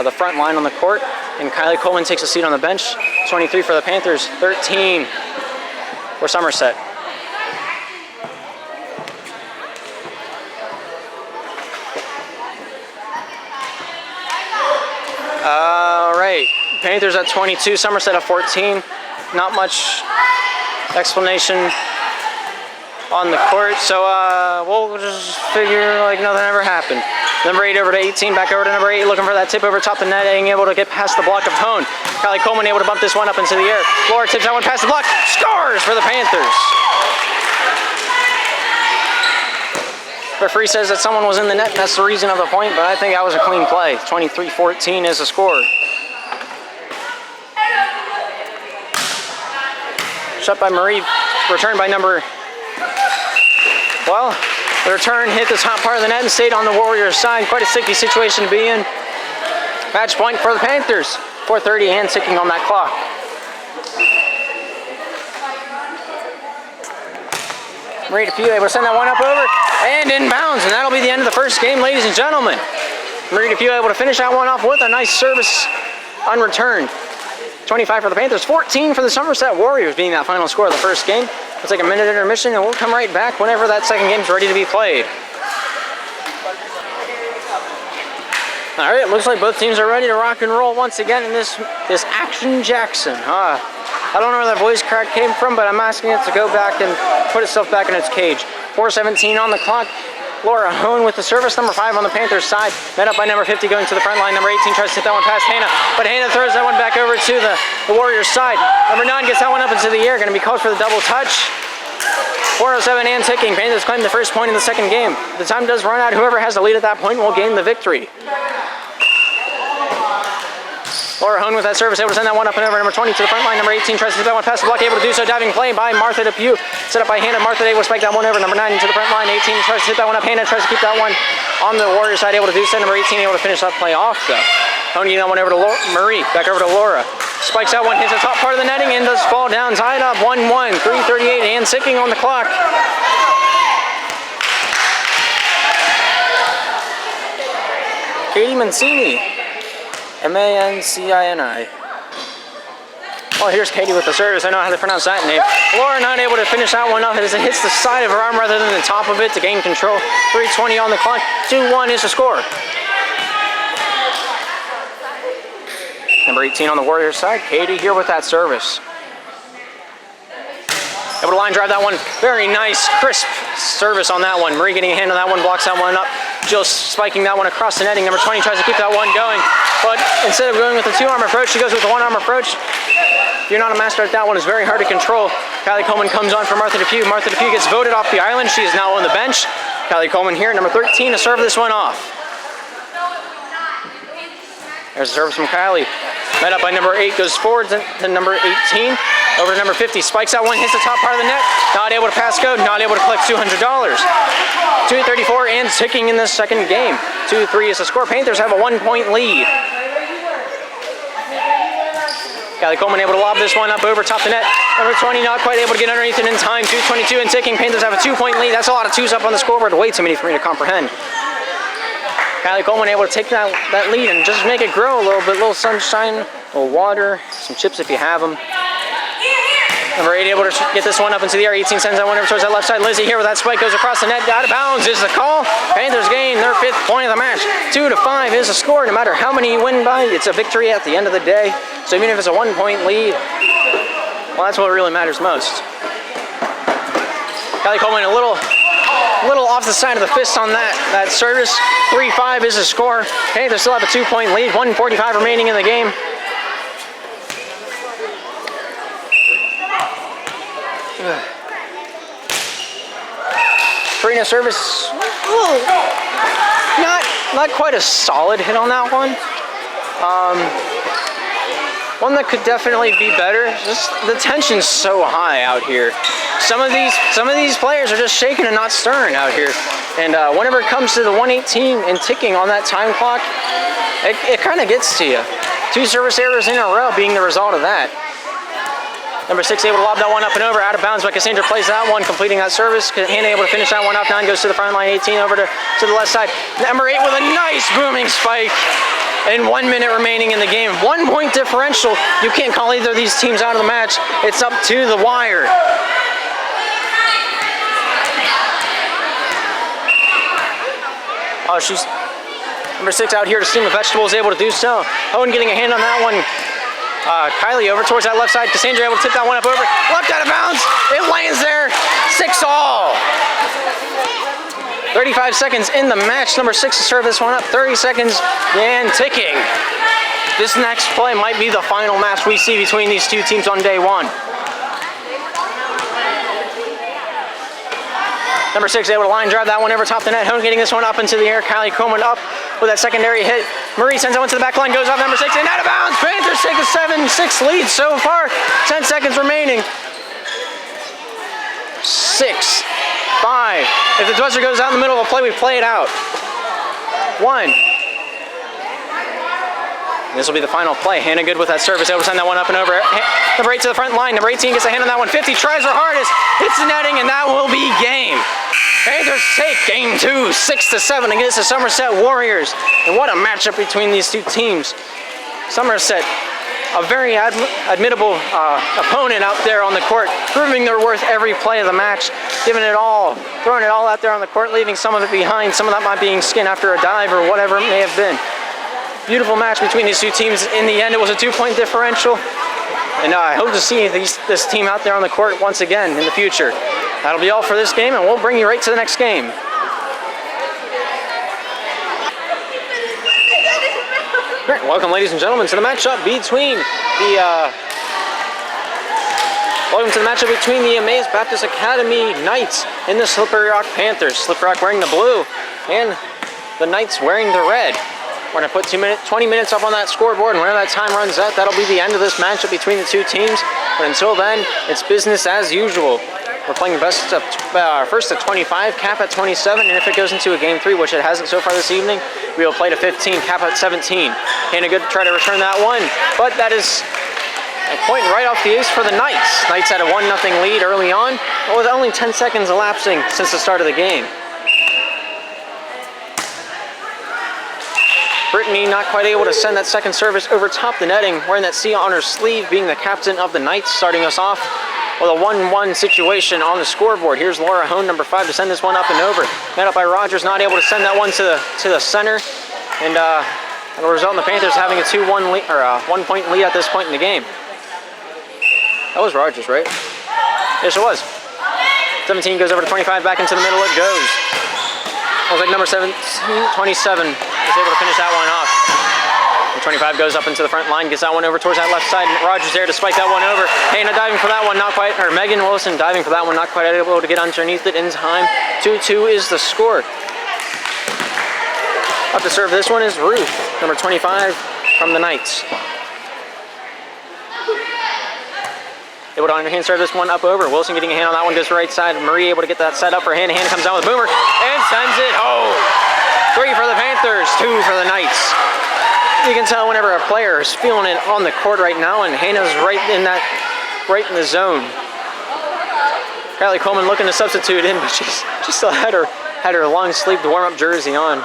the front line on the court, and Kylie Coleman takes a seat on the bench. 23 for the Panthers, 13 for Somerset. All Panthers at 22, Somerset at 14. Not much explanation on the court, so we'll just figure like nothing ever happened. Number 8 over to 18, back over to number 8, looking for that tip over top the net, being able to get past the block of Hone. Kylie Coleman able to bump this one up into the air. Laura tips that one past the block, scores for the Panthers. Referee says that someone was in the net, and that's the reason of the point, but I think that was a clean play. 23-14 is the score. Shot by Marie, return by number... Well, the return hit the top part of the net and stayed on the Warriors' side. Quite a sticky situation to be in. Match point for the Panthers. 4:30 and ticking on that clock. Marie Depew able to send that one up over and inbounds, and that'll be the end of the first game, ladies and gentlemen. Marie Depew able to finish that one off with a nice service unreturned. 25 for the Panthers, 14 for the Somerset Warriors, being that final score of the first game. We'll take a minute intermission, and we'll come right back whenever that second game's ready to be played. All right, it looks like both teams are ready to rock and roll once again in this Action Jackson. I don't know where that voice crack came from, but I'm asking it to go back and put itself back in its cage. 4:17 on the clock. Laura Hone with the service, number 5 on the Panthers side. Met up by number 50 going to the front line. Number 18 tries to hit that one past Hannah, but Hannah throws that one back over to the Warriors side. Number 9 gets that one up into the air, going to be called for the double touch. 4:07 and ticking. Panthers claim the first point in the second game. The time does run out. Whoever has the lead at that point will gain the victory. Laura Hone with that service, able to send that one up and over. Number 20 to the front line. Number 18 tries to hit that one past the block, able to do so. Diving play by Martha Depew. Set up by Hannah. Martha able to spike that one over. Number 9 to the front line. 18 tries to hit that one up. Hannah tries to keep that one on the Warriors side, able to do so. Number 18 able to finish that play off, though. Hone getting that one over to Marie. Back over to Laura. Spikes that one, hits the top part of the netting, and does fall down. Tied up 1-1. 3:38 and ticking on the clock. Katie Mancini. Mancini. Oh, here's Katie with the service. I know how to pronounce that name. Laura not able to finish that one up as it hits the side of her arm rather than the top of it to gain control. 3:20 on the clock. 2-1 is the score. Number 18 on the Warriors side. Katie here with that service. Able to line drive that one. Very nice, crisp service on that one. Marie getting a hand on that one, blocks that one up. Jill spiking that one across the netting. Number 20 tries to keep that one going, but instead of going with the 2-arm approach, she goes with the 1-arm approach. If you're not a master at that one, it's very hard to control. Kylie Coleman comes on for Martha Depew. Martha Depew gets voted off the island. She is now on the bench. Kylie Coleman here, number 13, to serve this one off. There's a service from Kylie. Met up by number 8, goes forward to number 18. Over to number 50, spikes that one, hits the top part of the net. Not able to pass go, not able to collect $200. 2:34 and ticking in this second game. 2-3 is the score. Panthers have a 1-point lead. Kylie Coleman able to lob this one up over top the net. Number 20 not quite able to get underneath it in time. 2:22 and ticking. Panthers have a 2-point lead. That's a lot of 2s up on the scoreboard. Way too many for me to comprehend. Kylie Coleman able to take that lead and just make it grow a little bit. A little sunshine, a little water, some chips if you have them. Number 8 able to get this one up into the air. 18 sends that one over towards that left side. Lizzie here with that spike goes across the net. Out of bounds is the call. Panthers gain their 5th point of the match. 2-5 is the score. No matter how many you win by, it's a victory at the end of the day. So even if it's a 1-point lead, well, that's what really matters most. Kylie Coleman a little off the side of the fist on that service. 3-5 is the score. Panthers still have a 2-point lead. 1:45 remaining in the game. Karina service, not quite a solid hit on that one. One that could definitely be better. Just the tension's so high out here. Some of these players are just shaking and not stirring out here. And whenever it comes to the 1:18 and ticking on that time clock, it kind of gets to you. 2 service errors in a row being the result of that. Number 6 able to lob that one up and over, out of bounds, but Cassandra plays that one, completing that service. Hannah able to finish that one up. 9 goes to the front line. 18 over to the left side. Number 8 with a nice booming spike. And 1 minute remaining in the game. 1-point differential. You can't call either of these teams out of the match. It's up to the wire. Oh, she's number 6 out here to steam the vegetables, able to do so. Owen getting a hand on that one. Kylie over towards that left side. Cassandra able to tip that one up over. Left out of bounds. It lands there. 6-all. 35 seconds in the match. Number 6 to serve this one up. 30 seconds and ticking. This next play might be the final match we see between these two teams on day 1. Number 6 able to line drive that one over top the net. Hone getting this one up into the air. Kylie Coleman up with that secondary hit. Marie sends that one to the back line. Goes off number 6 and out of bounds. Panthers take a 7-6 lead so far. 10 seconds remaining. 6, 5. If the buzzer goes out in the middle of a play, we play it out. 1. This will be the final play. Hannah Good with that service. Able to send that one up and over. Number 8 to the front line. Number 18 gets a hand on that one. 50 tries her hardest. Hits the netting, and that will be game. Panthers take game 2, 6-7 against the Somerset Warriors. And what a matchup between these two teams. Somerset, a very admittable opponent out there on the court, proving their worth every play of the match, giving it all, throwing it all out there on the court, leaving some of it behind, some of that might being skin after a dive or whatever it may have been. Beautiful match between these two teams. In the end, it was a 2-point differential. And I hope to see this team out there on the court once again in the future. That'll be all for this game, and we'll bring you right to the next game. All right, welcome, ladies and gentlemen, to the matchup between the Emmaus Baptist Academy Knights and the Slippery Rock Panthers. Slippery Rock wearing the blue, and the Knights wearing the red. We're going to put 20 minutes up on that scoreboard, and whenever that time runs out, that'll be the end of this matchup between the two teams. But until then, it's business as usual. We're playing first to 25, cap at 27, and if it goes into a game 3, which it hasn't so far this evening, we will play to 15, cap at 17. Hannah Good try to return that one, but that is a point right off the ace for the Knights. Knights had a 1-0 lead early on, but with only 10 seconds elapsing since the start of the game. Brittany not quite able to send that second service over top the netting, wearing that C on her sleeve, being the captain of the Knights, starting us off with a 1-1 situation on the scoreboard. Here's Laura Hone, number 5, to send this one up and over. Met up by Rogers, not able to send that one to the center, and it'll result in the Panthers having a 2-1 lead, or a 1-point lead at this point in the game. That was Rogers, right? Yes, it was. 17 goes over to 25, back into the middle it goes. Looks like number 27 is able to finish that one off. And 25 goes up into the front line, gets that one over towards that left side, and Rogers there to spike that one over. Hannah diving for that one, not quite, or Megan Wilson diving for that one, not quite able to get underneath it in time. 2-2 is the score. Up to serve this one is Ruth, number 25 from the Knights. Able to underhand serve this one up over. Wilson getting a hand on that one, goes to the right side. Marie able to get that set up for Hannah. Hannah comes down with Boomer and sends it home. 3 for the Panthers, 2 for the Knights. You can tell whenever a player is feeling it on the court right now, and Hannah's right in the zone. Kylie Coleman looking to substitute in, but she still had her long-sleeved warm-up jersey on.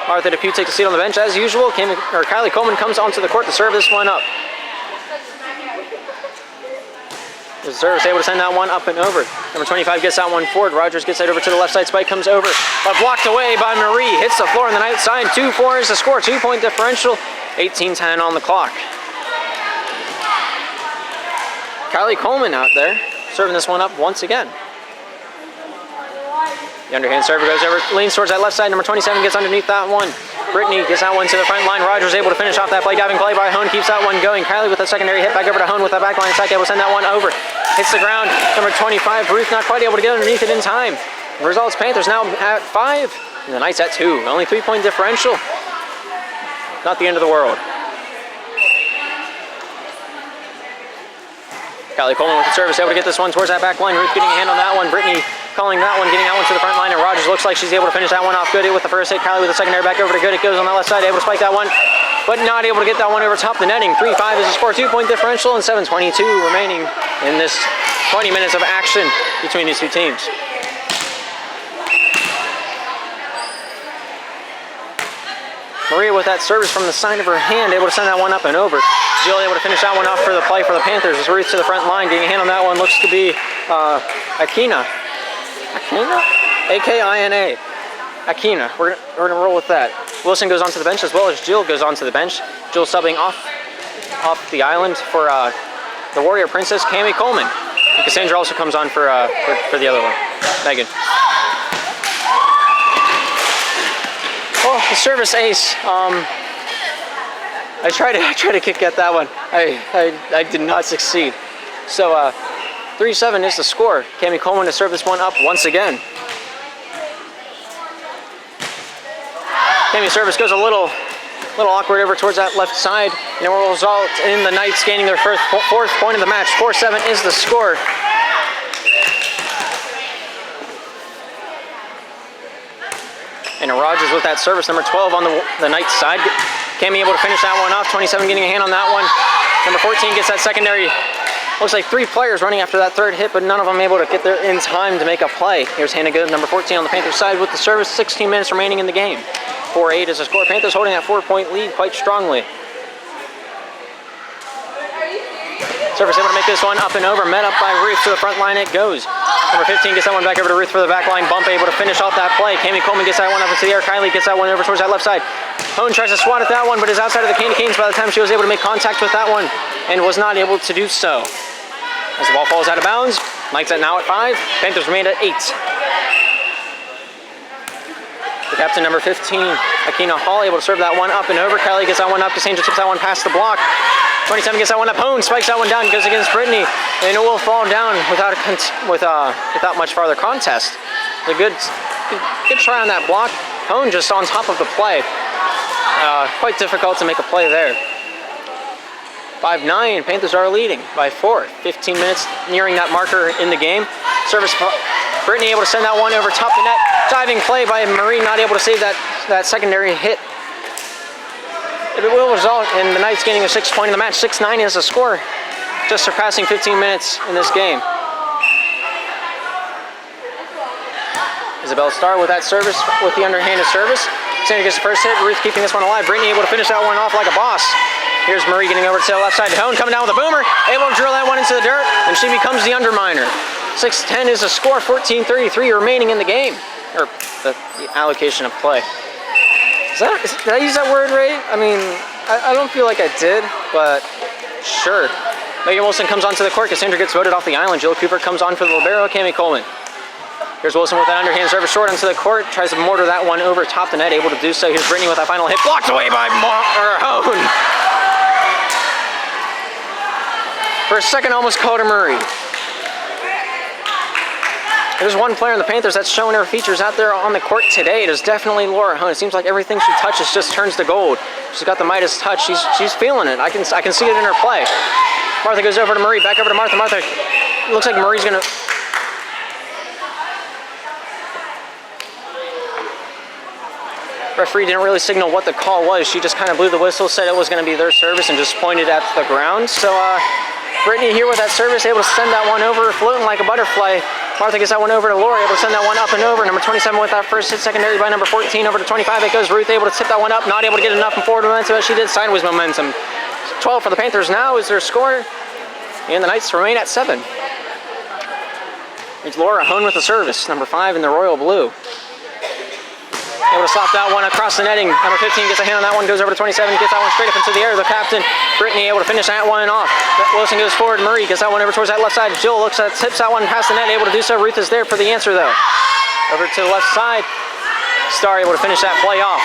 Martha Depew takes a seat on the bench as usual. Kylie Coleman comes onto the court to serve this one up. The service able to send that one up and over. Number 25 gets that one forward. Rogers gets that over to the left side. Spike comes over, but blocked away by Marie. Hits the floor on the Knights side. 2-4 is the score. 2-point differential. 18-10 on the clock. Kylie Coleman out there serving this one up once again. The underhand server goes over, leans towards that left side. Number 27 gets underneath that one. Brittany gets that one to the front line. Rogers able to finish off that play. Diving play by Hone keeps that one going. Kylie with a secondary hit back over to Hone with that back line attack. Able to send that one over. Hits the ground. Number 25, Ruth not quite able to get underneath it in time. The results, Panthers now at 5 and the Knights at 2. Only 3-point differential. Not the end of the world. Kylie Coleman with the service, able to get this one towards that back line. Ruth getting a hand on that one. Brittany calling that one, getting that one to the front line, and Rogers looks like she's able to finish that one off good with the first hit. Kylie with the secondary back over to good. It goes on that left side, able to spike that one, but not able to get that one over top the netting. 3-5 is the score, 2-point differential, and 7:22 remaining in this 20 minutes of action between these two teams. Maria with that service from the side of her hand, able to send that one up and over. Jill able to finish that one off for the play for the Panthers. As Ruth to the front line, getting a hand on that one, looks to be Akina? A-K-I-N-A. Akina. We're gonna roll with that. Wilson goes onto the bench as well as Jill goes onto the bench. Jill subbing off off the island for the Warrior Princess, Cammy Coleman. And Cassandra also comes on for the other one, Megan. Oh, the service ace. I tried to kick at that one. I did not succeed. So 3-7 is the score. Cammy Coleman to serve this one up once again. Cammy's service goes a little awkward over towards that left side, and it will result in the Knights gaining their fourth point of the match. 4-7 is the score. And Rogers with that service, number 12 on the Knights side. Cammy able to finish that one off. 27 getting a hand on that one. Number 14 gets that secondary. Looks like 3 players running after that third hit, but none of them able to get there in time to make a play. Here's Hannah Good, number 14 on the Panthers side with the service. 16 minutes remaining in the game. 4-8 is the score. Panthers holding that 4-point lead quite strongly. Service able to make this one up and over. Met up by Ruth to the front line it goes. Number 15 gets that one back over to Ruth for the back line bump, able to finish off that play. Cammy Coleman gets that one up into the air. Kylie gets that one over towards that left side. Hone tries to swat at that one, but is outside of the Candy Canes by the time she was able to make contact with that one and was not able to do so. As the ball falls out of bounds, Mike's at now at 5. Panthers remain at 8. The captain, number 15, Akina Hall, able to serve that one up and over. Kylie gets that one up. Cassandra tips that one past the block. 27 gets that one up. Hone spikes that one down, goes against Brittany, and it will fall down without much farther contest. A good try on that block. Hone just on top of the play. Quite difficult to make a play there. 5-9, Panthers are leading by 4. 15 minutes nearing that marker in the game. Service, Brittany able to send that one over top the net. Diving play by Marie, not able to save that secondary hit. It will result in the Knights gaining a 6 point in the match. 6-9 is the score, just surpassing 15 minutes in this game. Isabel Starr with that service, with the underhanded service. Sandra gets the first hit. Ruth keeping this one alive. Brittany able to finish that one off like a boss. Here's Marie getting over to the left side. Hone coming down with a boomer, able to drill that one into the dirt, and she becomes the underminer. 6-10 is the score. 14:33 remaining in the game, or the allocation of play. Did I use that word right? I mean, I don't feel like I did, but sure. Megan Wilson comes onto the court. Cassandra gets voted off the island. Jill Cooper comes on for the libero, Cammy Coleman. Here's Wilson with that underhand service short onto the court. Tries to mortar that one over top the net, able to do so. Here's Brittany with that final hit. Blocked away by Hone. For a second, almost called her Murray. There's one player in the Panthers that's showing her features out there on the court today. It is definitely Laura Hone. It seems like everything she touches just turns to gold. She's got the Midas touch. She's feeling it. I can see it in her play. Martha goes over to Marie. Back over to Martha. Martha, it looks like Marie's gonna. Referee didn't really signal what the call was. She just kind of blew the whistle, said it was going to be their service, and just pointed at the ground. So Brittany here with that service, able to send that one over, floating like a butterfly. Martha gets that one over to Laura, able to send that one up and over. Number 27 with that first hit, secondary by number 14 over to 25. It goes Ruth, able to tip that one up, not able to get enough forward momentum, but she did sideways momentum. 12 for the Panthers now is their score, and the Knights remain at 7. It's Laura Hone with the service, number 5 in the royal blue. Able to slap that one across the netting. Number 15 gets a hand on that one, goes over to 27, gets that one straight up into the air. The captain, Brittany, able to finish that one off. Wilson goes forward. Marie gets that one over towards that left side. Jill looks at, tips that one past the net, able to do so. Ruth is there for the answer, though. Over to the left side. Starr able to finish that play off.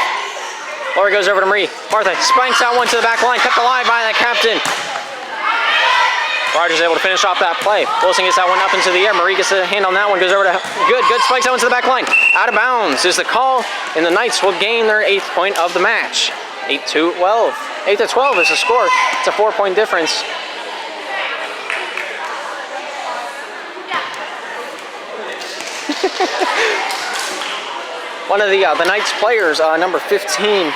Laura goes over to Marie. Martha spikes that one to the back line, kept alive by the captain. Rogers able to finish off that play. Wilson gets that one up into the air. Marie gets a hand on that one, goes over to Good spikes that one to the back line. Out of bounds is the call, and the Knights will gain their 8th point of the match. 8-12. 8-12 is the score. It's a 4-point difference. One of the Knights players, number 15,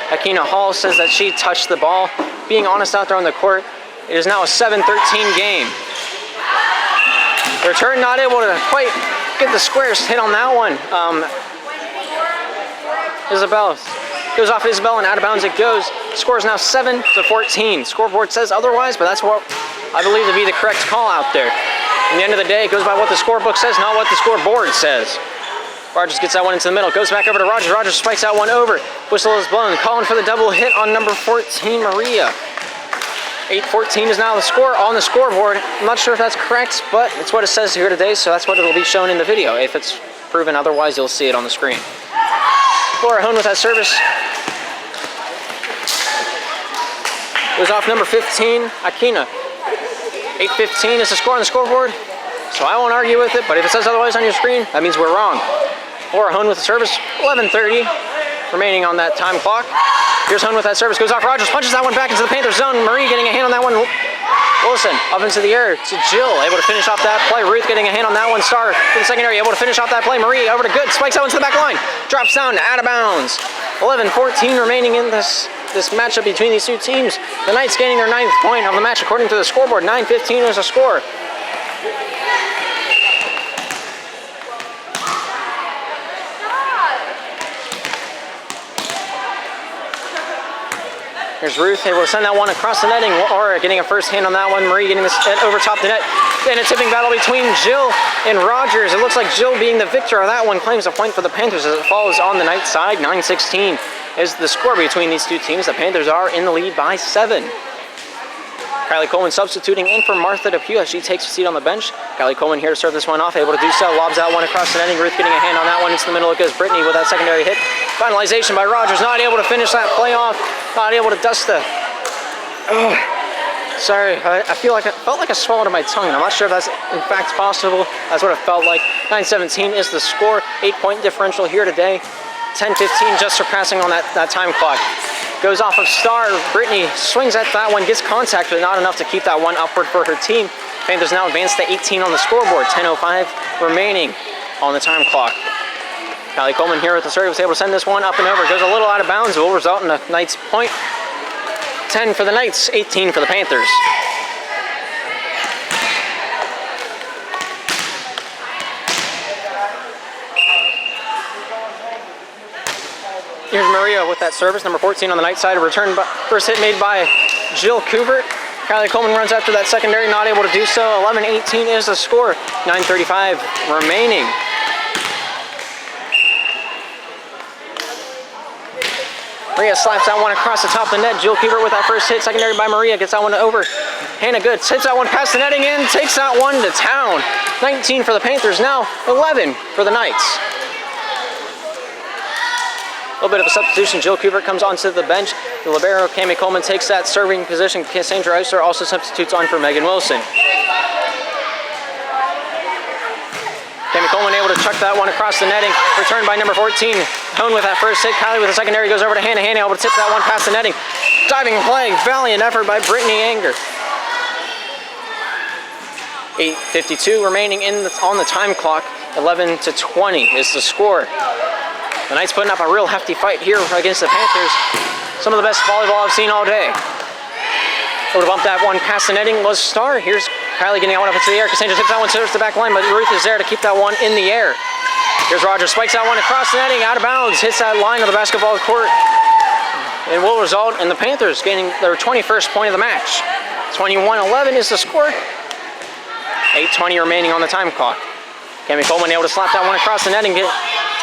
Akina Hall, says that she touched the ball. Being honest out there on the court, it is now a 7-13 game. The return not able to quite get the squares hit on that one. Isabel goes off Isabel and out of bounds it goes. Score is now 7-14. Scoreboard says otherwise, but that's what I believe to be the correct call out there. At the end of the day, it goes by what the scorebook says, not what the scoreboard says. Rogers gets that one into the middle, goes back over to Rogers. Rogers spikes that one over. Whistle is blown, calling for the double hit on number 14, Maria. 8-14 is now the score on the scoreboard. I'm not sure if that's correct, but it's what it says here today, so that's what it'll be shown in the video. If it's proven otherwise, you'll see it on the screen. Laura Hone with that service. Goes off number 15, Akina. 8-15 is the score on the scoreboard, so I won't argue with it, but if it says otherwise on your screen, that means we're wrong. Laura Hone with the service. 11:30 remaining on that time clock. Here's Hone with that service, goes off Rogers, punches that one back into the Panthers zone. Marie getting a hand on that one. Wilson up into the air to Jill, able to finish off that play. Ruth getting a hand on that one. Star in the secondary, able to finish off that play. Marie over to Good, spikes that one to the back line. Drops down, out of bounds. 11-14 remaining in this matchup between these two teams. The Knights gaining their 9th point of the match according to the scoreboard. 9-15 is the score. Here's Ruth able to send that one across the netting. Laura getting a first hand on that one. Marie getting this over top the net. And a tipping battle between Jill and Rogers. It looks like Jill being the victor of that one claims a point for the Panthers as it falls on the Knights side. 9-16 is the score between these two teams. The Panthers are in the lead by 7. Kylie Coleman substituting in for Martha Depew as she takes a seat on the bench. Kylie Coleman here to serve this one off, able to do so. Lobs that one across the netting. Ruth getting a hand on that one. Into the middle. It goes Brittany with that secondary hit. Finalization by Rogers. Not able to finish that play off. Not able to dust the... Oh, sorry, I felt like I swallowed my tongue. I'm not sure if that's in fact possible. That's what it felt like. 9-17 is the score. 8-point differential here today. 10-15 just surpassing on that time clock. Goes off of Star. Brittany swings at that one, gets contact, but not enough to keep that one upward for her team. Panthers now advance to 18 on the scoreboard. 10:05 remaining on the time clock. Kylie Coleman here with the serve was able to send this one up and over. Goes a little out of bounds. It will result in a Knights point. 10 for the Knights, 18 for the Panthers. Here's Maria with that service, number 14 on the Knights side. A return, first hit made by Jill Kubert. Kylie Coleman runs after that secondary, not able to do so. 11-18 is the score. 9:35 remaining. Maria slaps that one across the top of the net. Jill Kubert with that first hit. Secondary by Maria. Gets that one over. Hannah Good hits that one past the netting in. Takes that one to town. 19 for the Panthers now. 11 for the Knights. A little bit of a substitution. Jill Kubert comes onto the bench. The libero, Cammy Coleman, takes that serving position. Cassandra Eisler also substitutes on for Megan Wilson. Cammy Coleman able to chuck that one across the netting. Returned by number 14. Hone with that first hit. Kylie with the secondary goes over to Hannah. Hannah able to tip that one past the netting. Diving play. Valiant effort by Brittany Anger. 8:52 remaining on the time clock. 11-20 is the score. The Knights putting up a real hefty fight here against the Panthers. Some of the best volleyball I've seen all day. Able to bump that one past the netting was Star. Here's Kylie getting that one up into the air. Cassandra tips that one to the back line, but Ruth is there to keep that one in the air. Here's Rogers, spikes that one across the netting, out of bounds, hits that line of the basketball court. It will result in the Panthers gaining their 21st point of the match. 21-11 is the score. 8:20 remaining on the time clock. Cammy Coleman able to slap that one across the netting.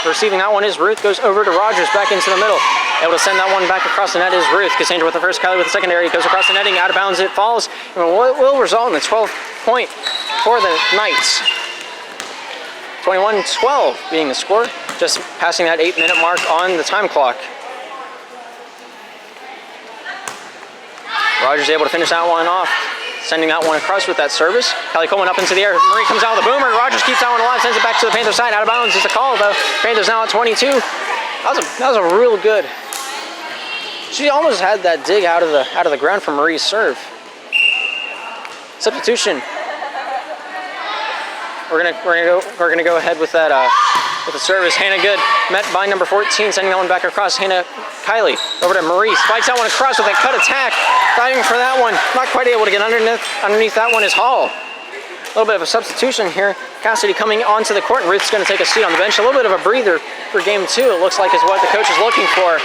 Receiving that one is Ruth, goes over to Rogers, back into the middle. Able to send that one back across the net is Ruth. Cassandra with the first, Kylie with the secondary, goes across the netting, out of bounds, it falls. And will result in the 12th point for the Knights. 21-12 being the score, just passing that 8-minute mark on the time clock. Rogers able to finish that one off. Sending that one across with that service. Kylie Coleman up into the air. Marie comes out with a boomer. Rogers keeps that one alive, sends it back to the Panthers side. Out of bounds is the call, though. Panthers now at 22. That was a real good. She almost had that dig out of the ground from Marie's serve. Substitution. We're gonna go ahead with that with the service. Hannah Good met by number 14, sending that one back across. Kylie over to Marie, spikes that one across with a cut attack. Diving for that one, not quite able to get underneath that one is Hall. A little bit of a substitution here. Cassidy coming onto the court, and Ruth's going to take a seat on the bench. A little bit of a breather for game 2, it looks like is what the coach is looking for.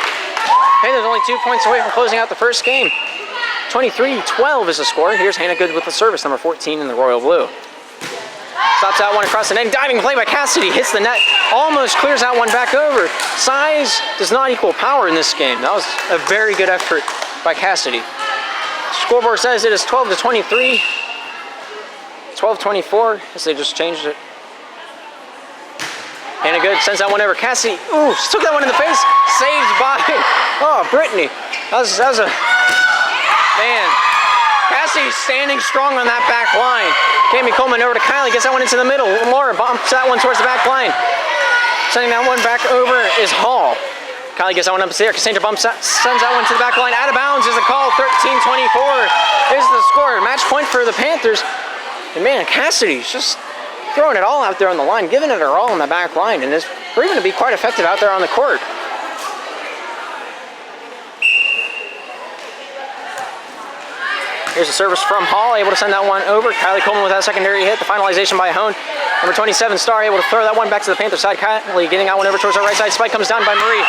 Panthers only 2 points away from closing out the first game. 23-12 is the score. Here's Hannah Good with the service, number 14 in the royal blue. Stops that one across the net. Diving play by Cassidy. Hits the net. Almost clears that one back over. Size does not equal power in this game. That was a very good effort by Cassidy. Scoreboard says it is 12-23. 12-24, as they just changed it. Hannah good, sends that one over. Cassie, ooh, she took that one in the face. Saved by, Brittany. That was a, man. Cassie standing strong on that back line. Cami Coleman over to Kylie, gets that one into the middle. Laura bumps that one towards the back line. Sending that one back over is Hall. Kylie gets that one up to the air. Cassandra sends that one to the back line. Out of bounds is the call. 13-24 is the score. Match point for the Panthers. And man, Cassidy's just throwing it all out there on the line, giving it her all on the back line, and is proving to be quite effective out there on the court. Here's a service from Hall, able to send that one over. Kylie Coleman with that secondary hit. The finalization by Hone. Number 27, Star, able to throw that one back to the Panther side. Kylie getting that one over towards our right side. Spike comes down by Marie.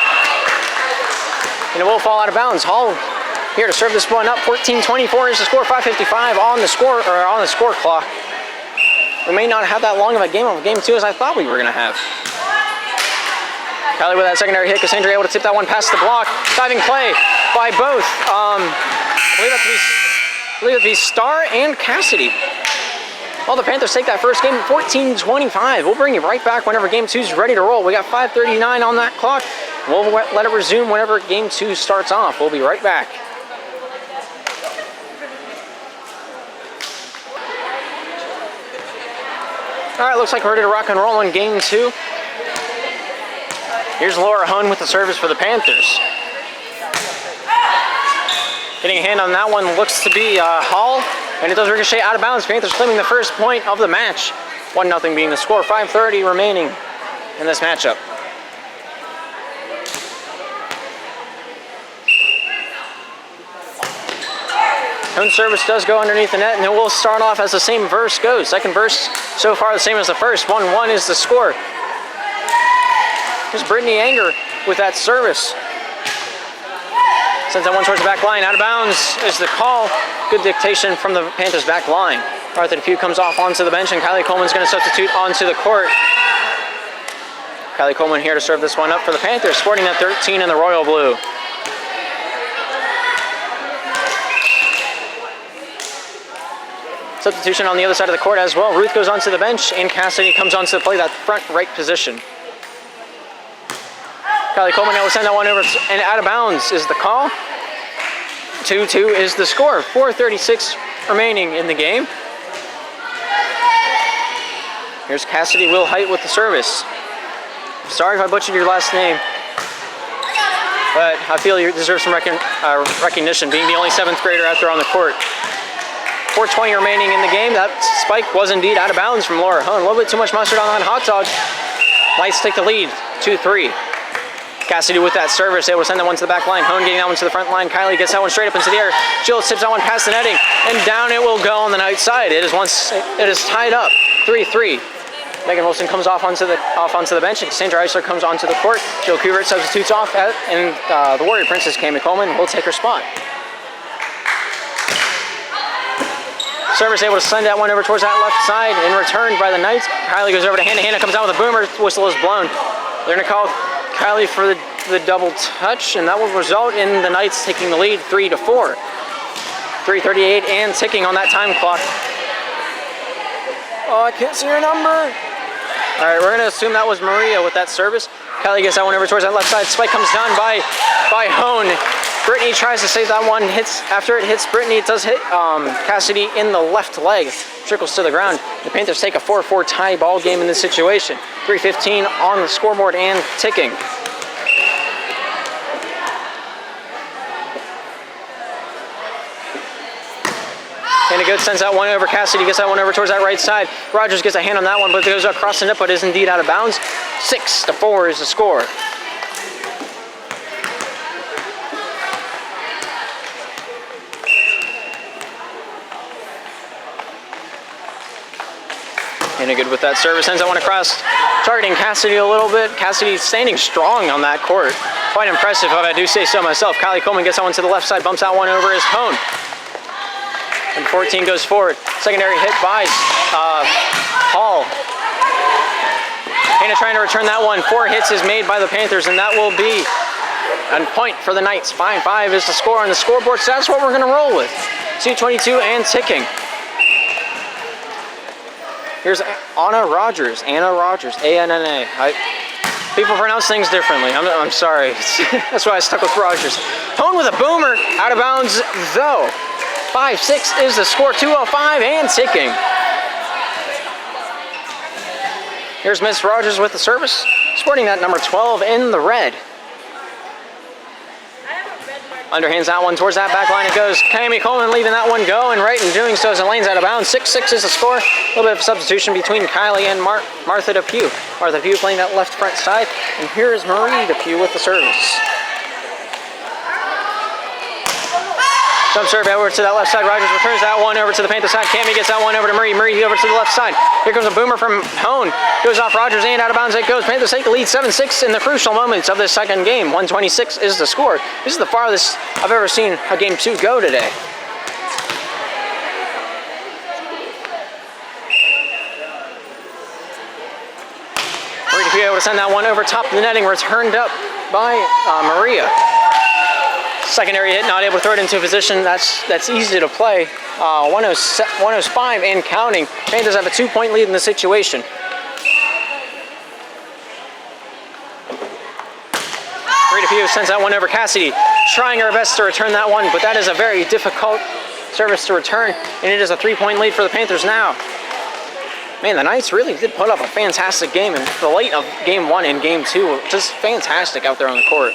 And it will fall out of bounds. Hall here to serve this one up. 14-24 is the score. 5:55 on the score clock. We may not have that long of a game two as I thought we were going to have. Kylie with that secondary hit. Cassandra able to tip that one past the block. Diving play by both. I believe it'd be Star and Cassidy. Well, the Panthers take that first game 14-25. We'll bring you right back whenever game two is ready to roll. We got 5:39 on that clock. We'll let it resume whenever game two starts off. We'll be right back. All right, looks like we're ready to rock and roll in game two. Here's Laura Hone with the service for the Panthers. Getting a hand on that one looks to be Hall, and it does ricochet out of bounds. Panthers claiming the first point of the match. 1-0 being the score. 5:30 remaining in this matchup. Hone service does go underneath the net, and it will start off as the same verse goes. Second verse so far the same as the first. 1-1 is the score. Here's Brittany Anger with that service. Sends that one towards the back line. Out of bounds is the call. Good dictation from the Panthers back line. Arthur Depew comes off onto the bench, and Kylie Coleman's going to substitute onto the court. Kylie Coleman here to serve this one up for the Panthers, sporting that 13 in the royal blue. Substitution on the other side of the court as well. Ruth goes onto the bench, and Cassidy comes onto the play, that front right position. Kylie Coleman now will send that one over, and out of bounds is the call. 2-2 is the score. 4:36 remaining in the game. Here's Cassidy Will Height with the service. Sorry if I butchered your last name, but I feel you deserve some recognition, being the only 7th grader out there on the court. 4:20 remaining in the game. That spike was indeed out of bounds from Laura Hone. A little bit too much mustard on that hot dog. Knights take the lead, 2-3. Cassidy with that service, able to send that one to the back line. Hone getting that one to the front line. Kylie gets that one straight up into the air. Jill tips that one past the netting, and down it will go on the Knight side. It is tied up, 3-3. Megan Wilson comes off onto the bench, and Cassandra Eisler comes onto the court. Jill Kubert substitutes off, and the Warrior Princess, Cami Coleman, will take her spot. Service able to send that one over towards that left side, and returned by the Knights. Kylie goes over to Hannah. Hannah comes out with a boomer. Whistle is blown. They're going to call Kylie for the double touch, and that will result in the Knights taking the lead 3-4. 3:38 and ticking on that time clock. Oh, I can't see your number. All right, we're going to assume that was Maria with that service. Kylie gets that one over towards that left side. Spike comes down by Hone. Brittany tries to save that one. After it hits Brittany, it does hit Cassidy in the left leg. Trickles to the ground. The Panthers take a 4-4 tie ball game in this situation. 3:15 on the scoreboard and ticking. And a good sends that one over. Cassidy gets that one over towards that right side. Rogers gets a hand on that one, but it goes across the net, but is indeed out of bounds. 6-4 is the score. And a good with that service, sends that one across, targeting Cassidy a little bit. Cassidy standing strong on that court. Quite impressive, if I do say so myself. Kylie Coleman gets that one to the left side, bumps that one over his Hone. And 14 goes forward. Secondary hit by Hall. Hannah trying to return that one. 4 hits is made by the Panthers, and that will be And point for the Knights. 5-5 is the score on the scoreboard, so that's what we're going to roll with. 2:22 and ticking. Here's Anna Rogers, A-N-N-A. People pronounce things differently. I'm sorry. That's why I stuck with Rogers. Hone with a boomer, out of bounds though. 5-6 is the score, 2:05 and ticking. Here's Miss Rogers with the service, sporting that number 12 in the red. Underhands that one towards that back line it goes. Cammy Coleman leaving that one go, and right in doing so as it lanes out of bounds. 6-6 is the score. A little bit of substitution between Kylie and Martha Depew. Martha Depew playing that left front side, and here is Marie Depew with the service. Jump serve over to that left side. Rogers returns that one over to the Panther side. Cammy gets that one over to Marie. Marie over to the left side. Here comes a boomer from Hone. Goes off Rogers and out of bounds it goes. Panthers take the lead 7-6 in the crucial moments of this second game. 1:26 is the score. This is the farthest I've ever seen a game 2 go today. Marie to be able to send that one over top of the netting. Returned up by Maria. Secondary hit, not able to throw it into a position that's easy to play. 105 and counting. Panthers have a 2-point lead in the situation. Rita Pugh sends that one over Cassidy, trying her best to return that one, but that is a very difficult service to return, and it is a 3-point lead for the Panthers now. Man, the Knights really did put up a fantastic game, and the late of game 1 and game 2 were just fantastic out there on the court.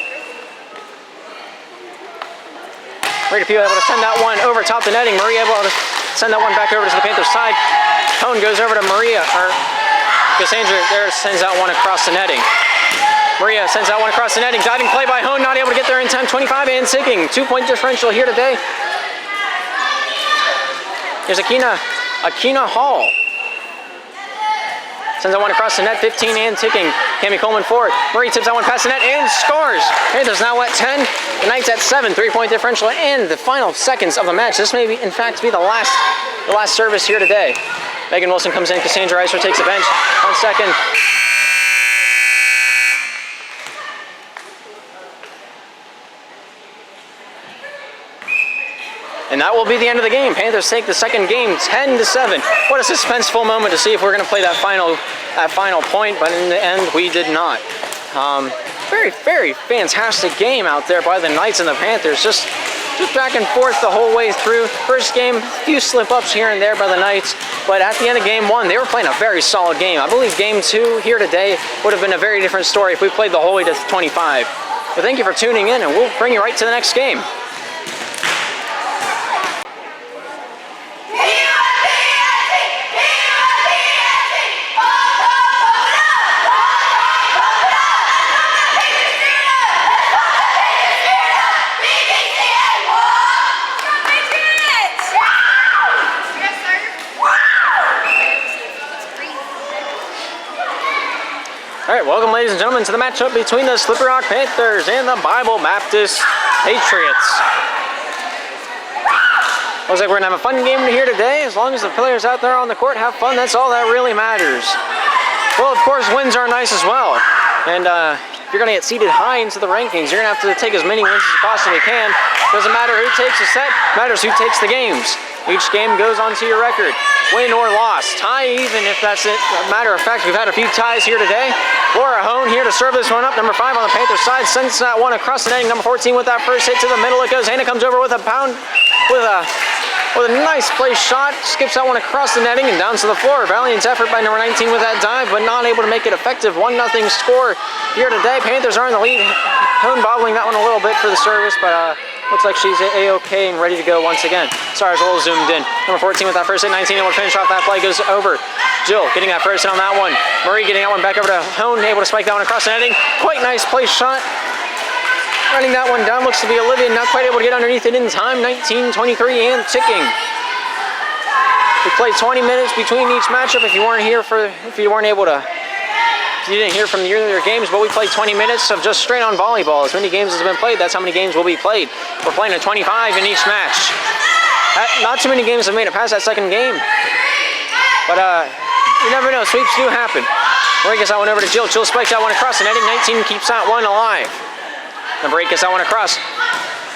Rita Pugh able to send that one over top the netting. Maria able to send that one back over to the Panthers side. Hone goes over to Maria, or Cassandra there sends that one across the netting. Maria sends that one across the netting. Diving play by Hone, not able to get there in time. 25 and ticking. 2-point differential here today. Here's Akina Hall. Sends that one across the net, 15 and ticking. Cammy Coleman forward. Marie tips that one past the net and scores. Panthers now at 10. The Knights at 7. 3-point differential in the final seconds of the match. This may be, in fact, be the last service here today. Megan Wilson comes in. Cassandra Eisler takes a bench. 1 second. And that will be the end of the game. Panthers take the second game 10-7. What a suspenseful moment to see if we're going to play that final point, but in the end we did not. Very, very fantastic game out there by the Knights and the Panthers. Just back and forth the whole way through. First game, a few slip-ups here and there by the Knights, but at the end of game 1, they were playing a very solid game. I believe game 2 here today would have been a very different story if we played the whole way to 25. But thank you for tuning in, and we'll bring you right to the next game. All right, welcome, ladies and gentlemen, to the matchup between the Slippery Rock Panthers and the Bible Baptist Patriots. Looks like we're going to have a fun game here today. As long as the players out there on the court have fun, that's all that really matters. Well, of course, wins are nice as well. And if you're going to get seeded high into the rankings, you're going to have to take as many wins as you possibly can. Doesn't matter who takes a set, matters who takes the games. Each game goes onto your record. Win or loss. Tie even if that's it. As a matter of fact, we've had a few ties here today. Laura Hone here to serve this one up. Number 5 on the Panthers side. Sends that one across the netting. Number 14 with that first hit to the middle. It goes. Hannah comes over with a pound, with a nice play shot. Skips that one across the netting and down to the floor. Valiant effort by number 19 with that dive, but not able to make it effective. 1-0 score here today. Panthers are in the lead. Hone bobbling that one a little bit for the service, but looks like she's A-OK and ready to go once again. Sorry, I was a little zoomed in. Number 14 with that first hit. 19 able to finish off that play. Goes over. Jill getting that first hit on that one. Marie getting that one back over to Hone. Able to spike that one across the netting. Quite nice play shot. Running that one down. Looks to be Olivia. Not quite able to get underneath it in time. 19-23 and ticking. We played 20 minutes between each matchup. If you didn't hear from the earlier games, but we played 20 minutes of just straight on volleyball. As many games as have been played, that's how many games will be played. We're playing a 25 in each match. Not too many games have made it past that second game. But you never know, sweeps do happen. Marie gets that one over to Jill. Jill spikes that one across the netting. 19 keeps that one alive. Number 8 gets that one across.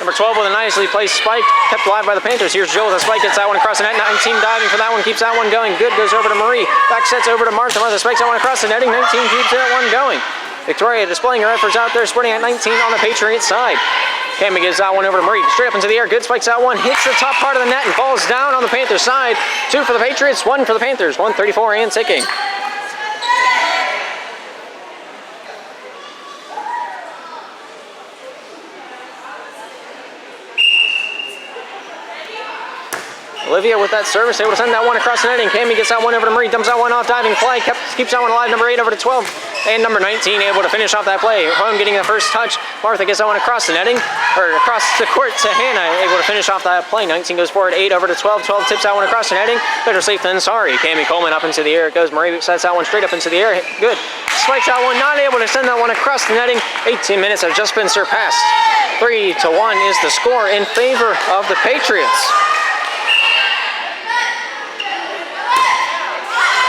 Number 12 with a nicely placed spike, kept alive by the Panthers. Here's Jill with a spike, gets that one across the net. 19 diving for that one, keeps that one going. Good, goes over to Marie. Back sets over to Martha. Martha spikes that one across the netting. 19 keeps that one going. Victoria displaying her efforts out there, sprinting at 19 on the Patriots side. Cammy gives that one over to Marie. Straight up into the air. Good spikes that one. Hits the top part of the net and falls down on the Panthers side. 2 for the Patriots, 1 for the Panthers. 134 and ticking. Olivia with that service, able to send that one across the netting. Cammy gets that one over to Marie, dumps that one off, diving play, keeps that one alive. Number 8 over to 12, and number 19 able to finish off that play. Home getting the first touch. Martha gets that one across the netting, or across the court to Hannah, able to finish off that play. 19 goes forward, 8 over to 12. 12 tips that one across the netting. Better safe than sorry. Cammy Coleman up into the air it goes. Marie sets that one straight up into the air. Good. Spikes that one, not able to send that one across the netting. 18 minutes have just been surpassed. 3-1 is the score in favor of the Patriots.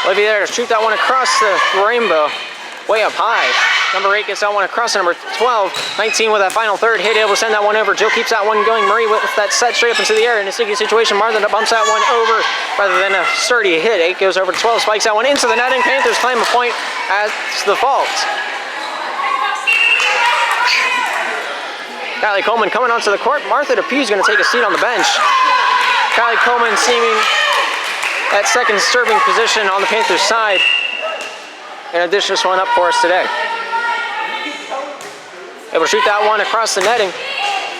Olivia there to shoot that one across the rainbow, way up high. Number 8 gets that one across to number 12. 19 with that final third hit, able to send that one over. Jill keeps that one going. Marie with that set straight up into the air in a sticky situation. Martha bumps that one over rather than a sturdy hit. 8 goes over to 12, spikes that one into the netting. Panthers claim a point at the fault. Kylie Coleman coming onto the court. Martha Depew is going to take a seat on the bench. Kylie Coleman seeming at second serving position on the Panthers side. And a dish this one up for us today. Able to shoot that one across the netting.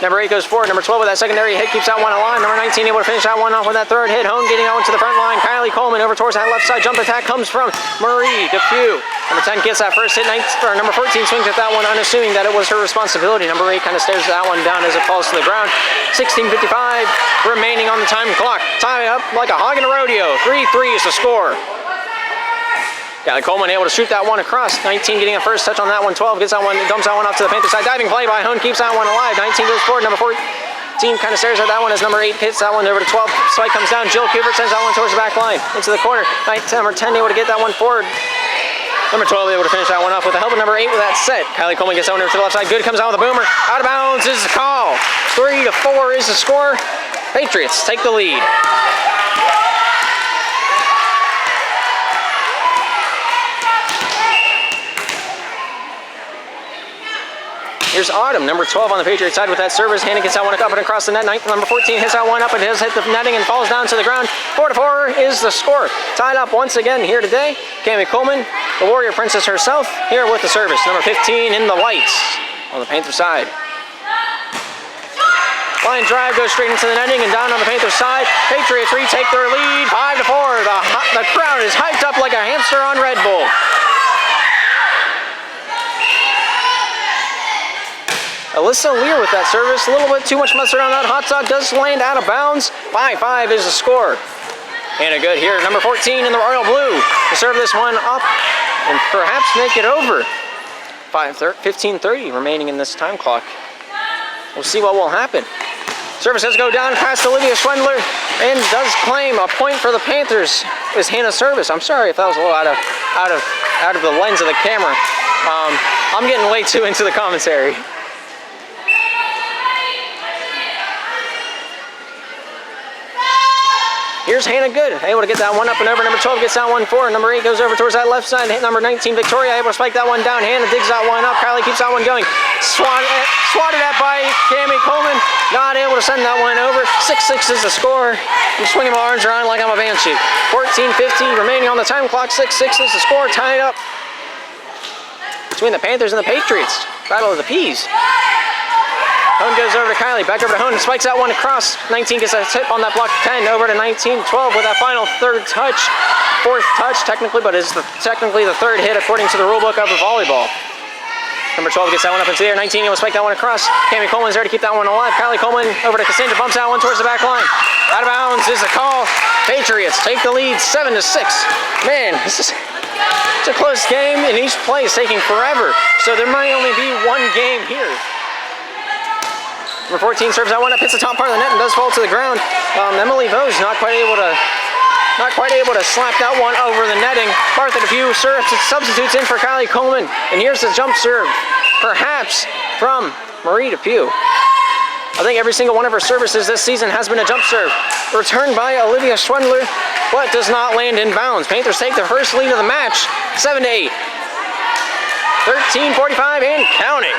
Number 8 goes forward. Number 12 with that secondary hit keeps that one alive. Number 19 able to finish that one off with that third hit. Hone getting that one to the front line. Kylie Coleman over towards that left side. Jump attack comes from Marie Depew. Number 10 gets that first hit. Number 14 swings at that one, unassuming that it was her responsibility. Number 8 kind of stares that one down as it falls to the ground. 16:55 remaining on the time clock. Tie up like a hog in a rodeo. 3-3 is the score. Kylie Coleman able to shoot that one across. 19 getting a first touch on that one. 12 gets that one, dumps that one off to the Panther side. Diving play by Hone keeps that one alive. 19 goes forward. Number 14 kind of stares at that one as number 8 hits that one over to 12. Spike comes down. Jill Kubert sends that one towards the back line into the corner. Number 10 able to get that one forward. Number 12 able to finish that one off with the help of number 8 with that set. Kylie Coleman gets that one over to the left side. Good comes out with a boomer. Out of bounds is the call. 3-4 is the score. Patriots take the lead. Here's Autumn, number 12 on the Patriots side with that service. Hannah gets that one up and across the net. Number 14 hits that one up and does hit the netting and falls down to the ground. 4-4 is the score. Tied up once again here today. Cammy Coleman, the Warrior Princess herself, here with the service. Number 15 in the whites on the Panther side. Line drive goes straight into the netting and down on the Panther side. Patriots retake their lead, 5-4. The crowd is hyped up like a hamster on Red Bull. Alyssa Lear with that service. A little bit too much mustard on that hot dog. Does land out of bounds. 5-5 is the score. And a good here. Number 14 in the royal blue to serve this one up and perhaps make it over. 15:30 remaining in this time clock. We'll see what will happen. Service does go down past Olivia Schwendler and does claim a point for the Panthers. Is Hannah's service. I'm sorry if that was a little out of the lens of the camera. I'm getting way too into the commentary. Here's Hannah Good, able to get that one up and over. Number 12 gets that one forward. Number 8 goes over towards that left side. Number 19, Victoria, able to spike that one down. Hannah digs that one up. Kylie keeps that one going. Swatted at by Cammy Coleman. Not able to send that one over. 6-6 is the score. I'm swinging my arms around like I'm a banshee. 14:50 remaining on the time clock. 6-6 is the score. Tied up between the Panthers and the Patriots. Battle of the Peas. Hone goes over to Kylie, back over to Hone, spikes that one across. 19 gets a tip on that block. 10 over to 19. 12 with that final third touch. Fourth touch technically, but it's technically the third hit according to the rule book of the volleyball. Number 12 gets that one up into the air. 19 will spike that one across. Cammy Coleman's there to keep that one alive. Kylie Coleman over to Cassandra, bumps that one towards the back line. Out of bounds is the call. Patriots take the lead 7-6. Man, it's a close game, and each play is taking forever. So there might only be one game here. Number 14 serves that one up, hits the top part of the net, and does fall to the ground. Emily Vose not quite able to slap that one over the netting. Martha Depew substitutes in for Kylie Coleman, and here's the jump serve, perhaps from Marie Depew. I think every single one of her services this season has been a jump serve. Returned by Olivia Schwendler, but does not land in bounds. Panthers take their first lead of the match, 7-8. 13:45 and counting.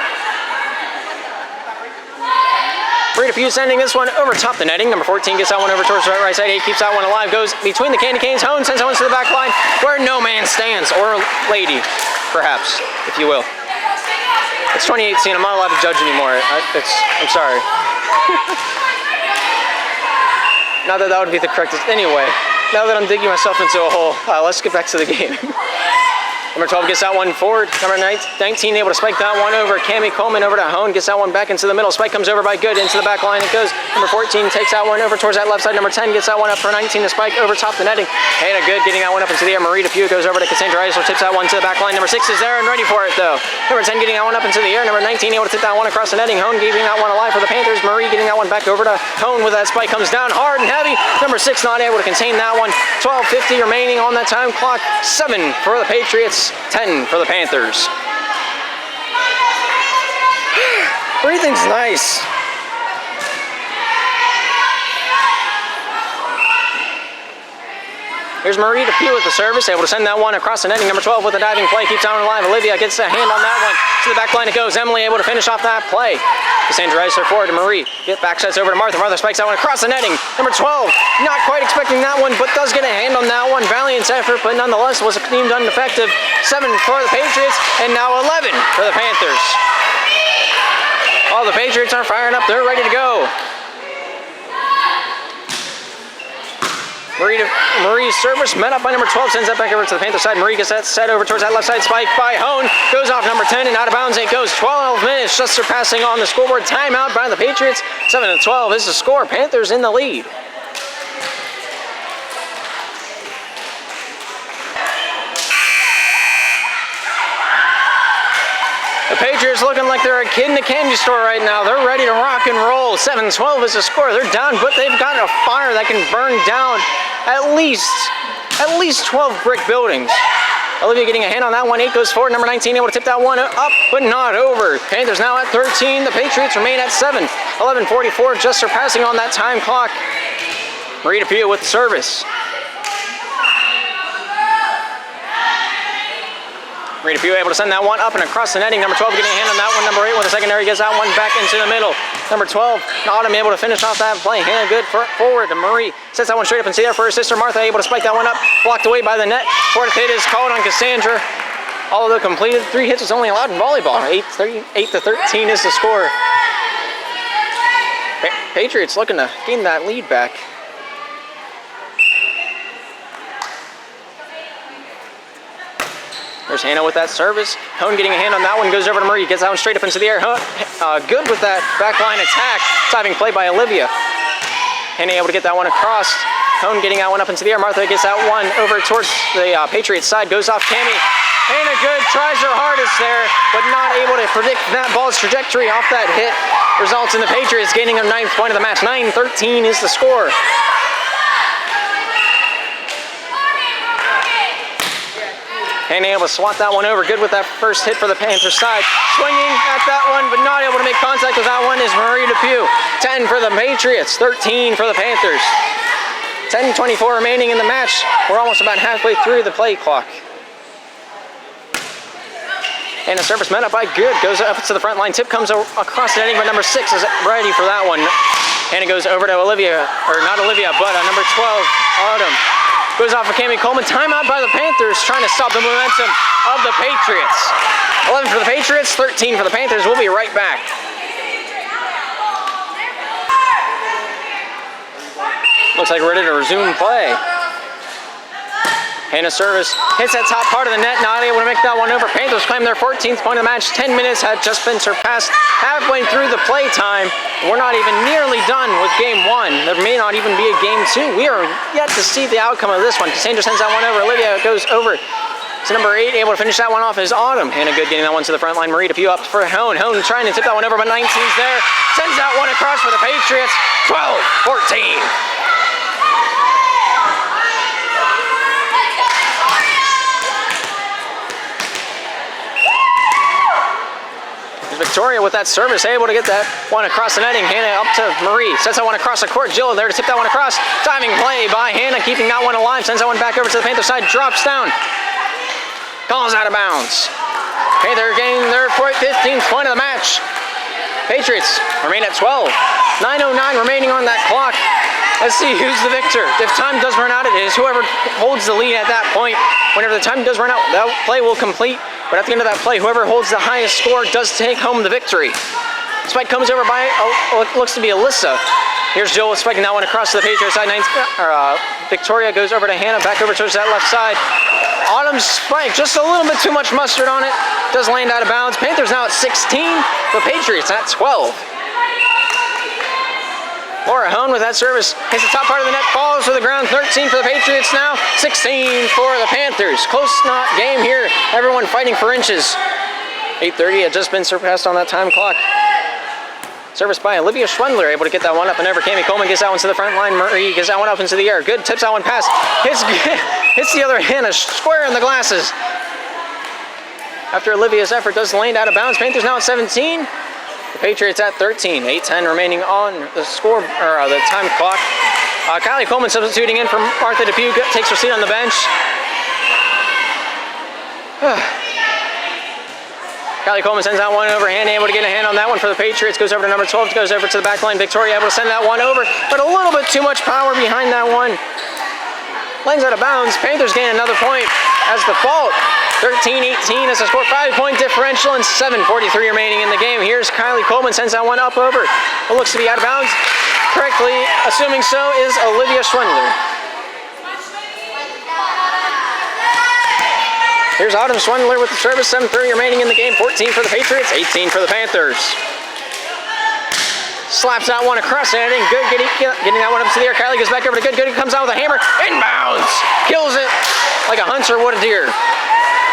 Marie Depew sending this one over top the netting. Number 14 gets that one over towards the right side. 8 keeps that one alive. Goes between the candy canes. Hone sends that one to the back line where no man stands. Or lady, perhaps, if you will. It's 2018. I'm not allowed to judge anymore. I'm sorry. Not that would be the correct. Anyway, now that I'm digging myself into a hole, let's get back to the game. Number 12 gets that one forward. Number 19 able to spike that one over. Cammy Coleman over to Hone. Gets that one back into the middle. Spike comes over by Good into the back line. It goes. Number 14 takes that one over towards that left side. Number 10 gets that one up for 19 to spike over top the netting. Hannah Good getting that one up into the air. Marie Depew goes over to Cassandra Eisler. Tips that one to the back line. Number 6 is there and ready for it though. Number 10 getting that one up into the air. Number 19 able to tip that one across the netting. Hone keeping that one alive for the Panthers. Marie getting that one back over to Hone with that spike. Comes down hard and heavy. Number 6 not able to contain that one. 12:50 remaining on that time clock. 7 for the Patriots. 10 for the Panthers. Breathing's nice. Here's Marie Depew with the service, able to send that one across the netting. Number 12 with the diving play, keeps on alive. Olivia gets a hand on that one. To the back line it goes. Emily able to finish off that play. Cassandra Eisler forward to Marie. Back sets over to Martha. Martha spikes that one across the netting. Number 12, not quite expecting that one, but does get a hand on that one. Valiant effort, but nonetheless was deemed ineffective. 7 for the Patriots, and now 11 for the Panthers. All the Patriots are firing up. They're ready to go. Marie's service met up by number 12, sends that back over to the Panther side. Marie gets that set over towards that left side. Spike by Hone. Goes off number 10 and out of bounds. It goes 12 minutes, just surpassing on the scoreboard. Timeout by the Patriots. 7-12 is the score. Panthers in the lead. The Patriots looking like they're a kid in a candy store right now. They're ready to rock and roll. 7-12 is the score. They're down, but they've got a fire that can burn down at least 12 brick buildings. Olivia getting a hand on that one. 8 goes forward. Number 19 able to tip that one up, but not over. Panthers now at 13. The Patriots remain at 7. 11:44, just surpassing on that time clock. Marie Depew with the service. Marie Depew able to send that one up and across the netting. Number 12 getting a hand on that one. Number 8 with the secondary gets that one back into the middle. Number 12, Autumn able to finish off that play. Hannah Good forward to Marie. Sets that one straight up and see there for her sister Martha. Able to spike that one up. Blocked away by the net. Fourth hit is called on Cassandra. Although completed 3 hits was only allowed in volleyball. 8-13 is the score. Patriots looking to gain that lead back. There's Hannah with that service. Hone getting a hand on that one. Goes over to Marie. Gets that one straight up into the air. Good with that backline attack. Diving play by Olivia. Hannah able to get that one across. Hone getting that one up into the air. Martha gets that one over towards the Patriots side. Goes off Cammy. Hannah Good tries her hardest there, but not able to predict that ball's trajectory off that hit. Results in the Patriots gaining their 9th point of the match. 9-13 is the score. Hannah able to swat that one over. Good with that first hit for the Panthers side. Swinging at that one, but not able to make contact with that one is Marie Depew. 10 for the Patriots, 13 for the Panthers. 10:24 remaining in the match. We're almost about halfway through the play clock. And the service met up by Good. Goes up to the front line. Tip comes across the netting, but number 6 is ready for that one. And it goes over to Olivia, or not Olivia, but number 12, Autumn. Goes off for Cammy Coleman. Timeout by the Panthers, trying to stop the momentum of the Patriots. 11 for the Patriots, 13 for the Panthers. We'll be right back. Looks like we're ready to resume play. Hannah service hits that top part of the net, not able to make that one over. Panthers claim their 14th point of the match. 10 minutes had just been surpassed halfway through the play time. We're not even nearly done with game 1. There may not even be a game 2. We are yet to see the outcome of this one. Cassandra sends that one over. Olivia goes over to number 8, able to finish that one off is Autumn. Hannah Good getting that one to the front line. Marie Depew up for Hone. Hone trying to tip that one over, but 19's there. Sends that one across for the Patriots. 12-14. Victoria with that service, able to get that one across the netting. Hannah up to Marie, sets that one across the court. Jill there to tip that one across. Diving play by Hannah, keeping that one alive. Sends that one back over to the Panther side, drops down. Calls out of bounds. Panther getting their 15th point of the match. Patriots remain at 12. 9:09 remaining on that clock. Let's see who's the victor. If time does run out, it is whoever holds the lead at that point. Whenever the time does run out, that play will complete. But at the end of that play, whoever holds the highest score does take home the victory. Spike comes over by, what looks to be Alyssa. Here's Jill spiking that one across to the Patriots side. Victoria goes over to Hannah, back over towards that left side. Autumn's spike, just a little bit too much mustard on it. Does land out of bounds. Panthers now at 16, the Patriots at 12. Laura Hone with that service, hits the top part of the net, falls to the ground. 13 for the Patriots now, 16 for the Panthers. Close knot game here, everyone fighting for inches. 8:30 had just been surpassed on that time clock. Service by Olivia Schwendler, able to get that one up and over. Cami Coleman gets that one to the front line. Marie gets that one up into the air. Good, tips that one past. Hits the other Hannah square in the glasses. After Olivia's effort, does land out of bounds. Panthers now at 17. The Patriots at 13. 8:10 remaining on the score, or the time clock. Kylie Coleman substituting in for Martha Depew, takes her seat on the bench. Kylie Coleman sends that one over. Hannah able to get a hand on that one for the Patriots. Goes over to number 12, goes over to the back line. Victoria able to send that one over, but a little bit too much power behind that one. Lands out of bounds. Panthers gain another point as the fault. 13-18 as a score, 5-point differential and 7:43 remaining in the game. Here's Kylie Coleman, sends that one up over. It looks to be out of bounds. Correctly, assuming so, is Olivia Schwendler. Here's Autumn Schwendler with the service, 7:30 remaining in the game. 14 for the Patriots, 18 for the Panthers. Slaps that one across the netting. Good getting that one up to the air. Kylie goes back over to Good. Good comes out with a hammer. Inbounds. Kills it like a hunter would a deer.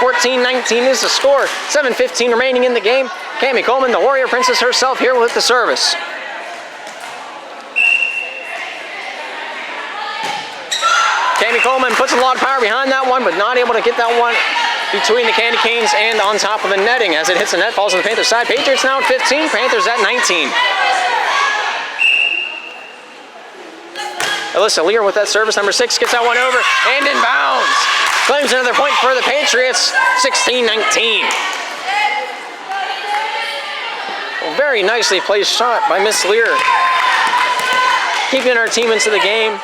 14-19 is the score. 7:15 remaining in the game. Cami Coleman, the Warrior Princess herself, here with the service. Cami Coleman puts a lot of power behind that one, but not able to get that one between the candy canes and on top of the netting. As it hits the net, falls on the Panthers side. Patriots now at 15, Panthers at 19. Alyssa Lear with that service, number 6, gets that one over and inbounds. Claims another point for the Patriots, 16-19. Well, very nicely placed shot by Miss Lear. Keeping our team into the game.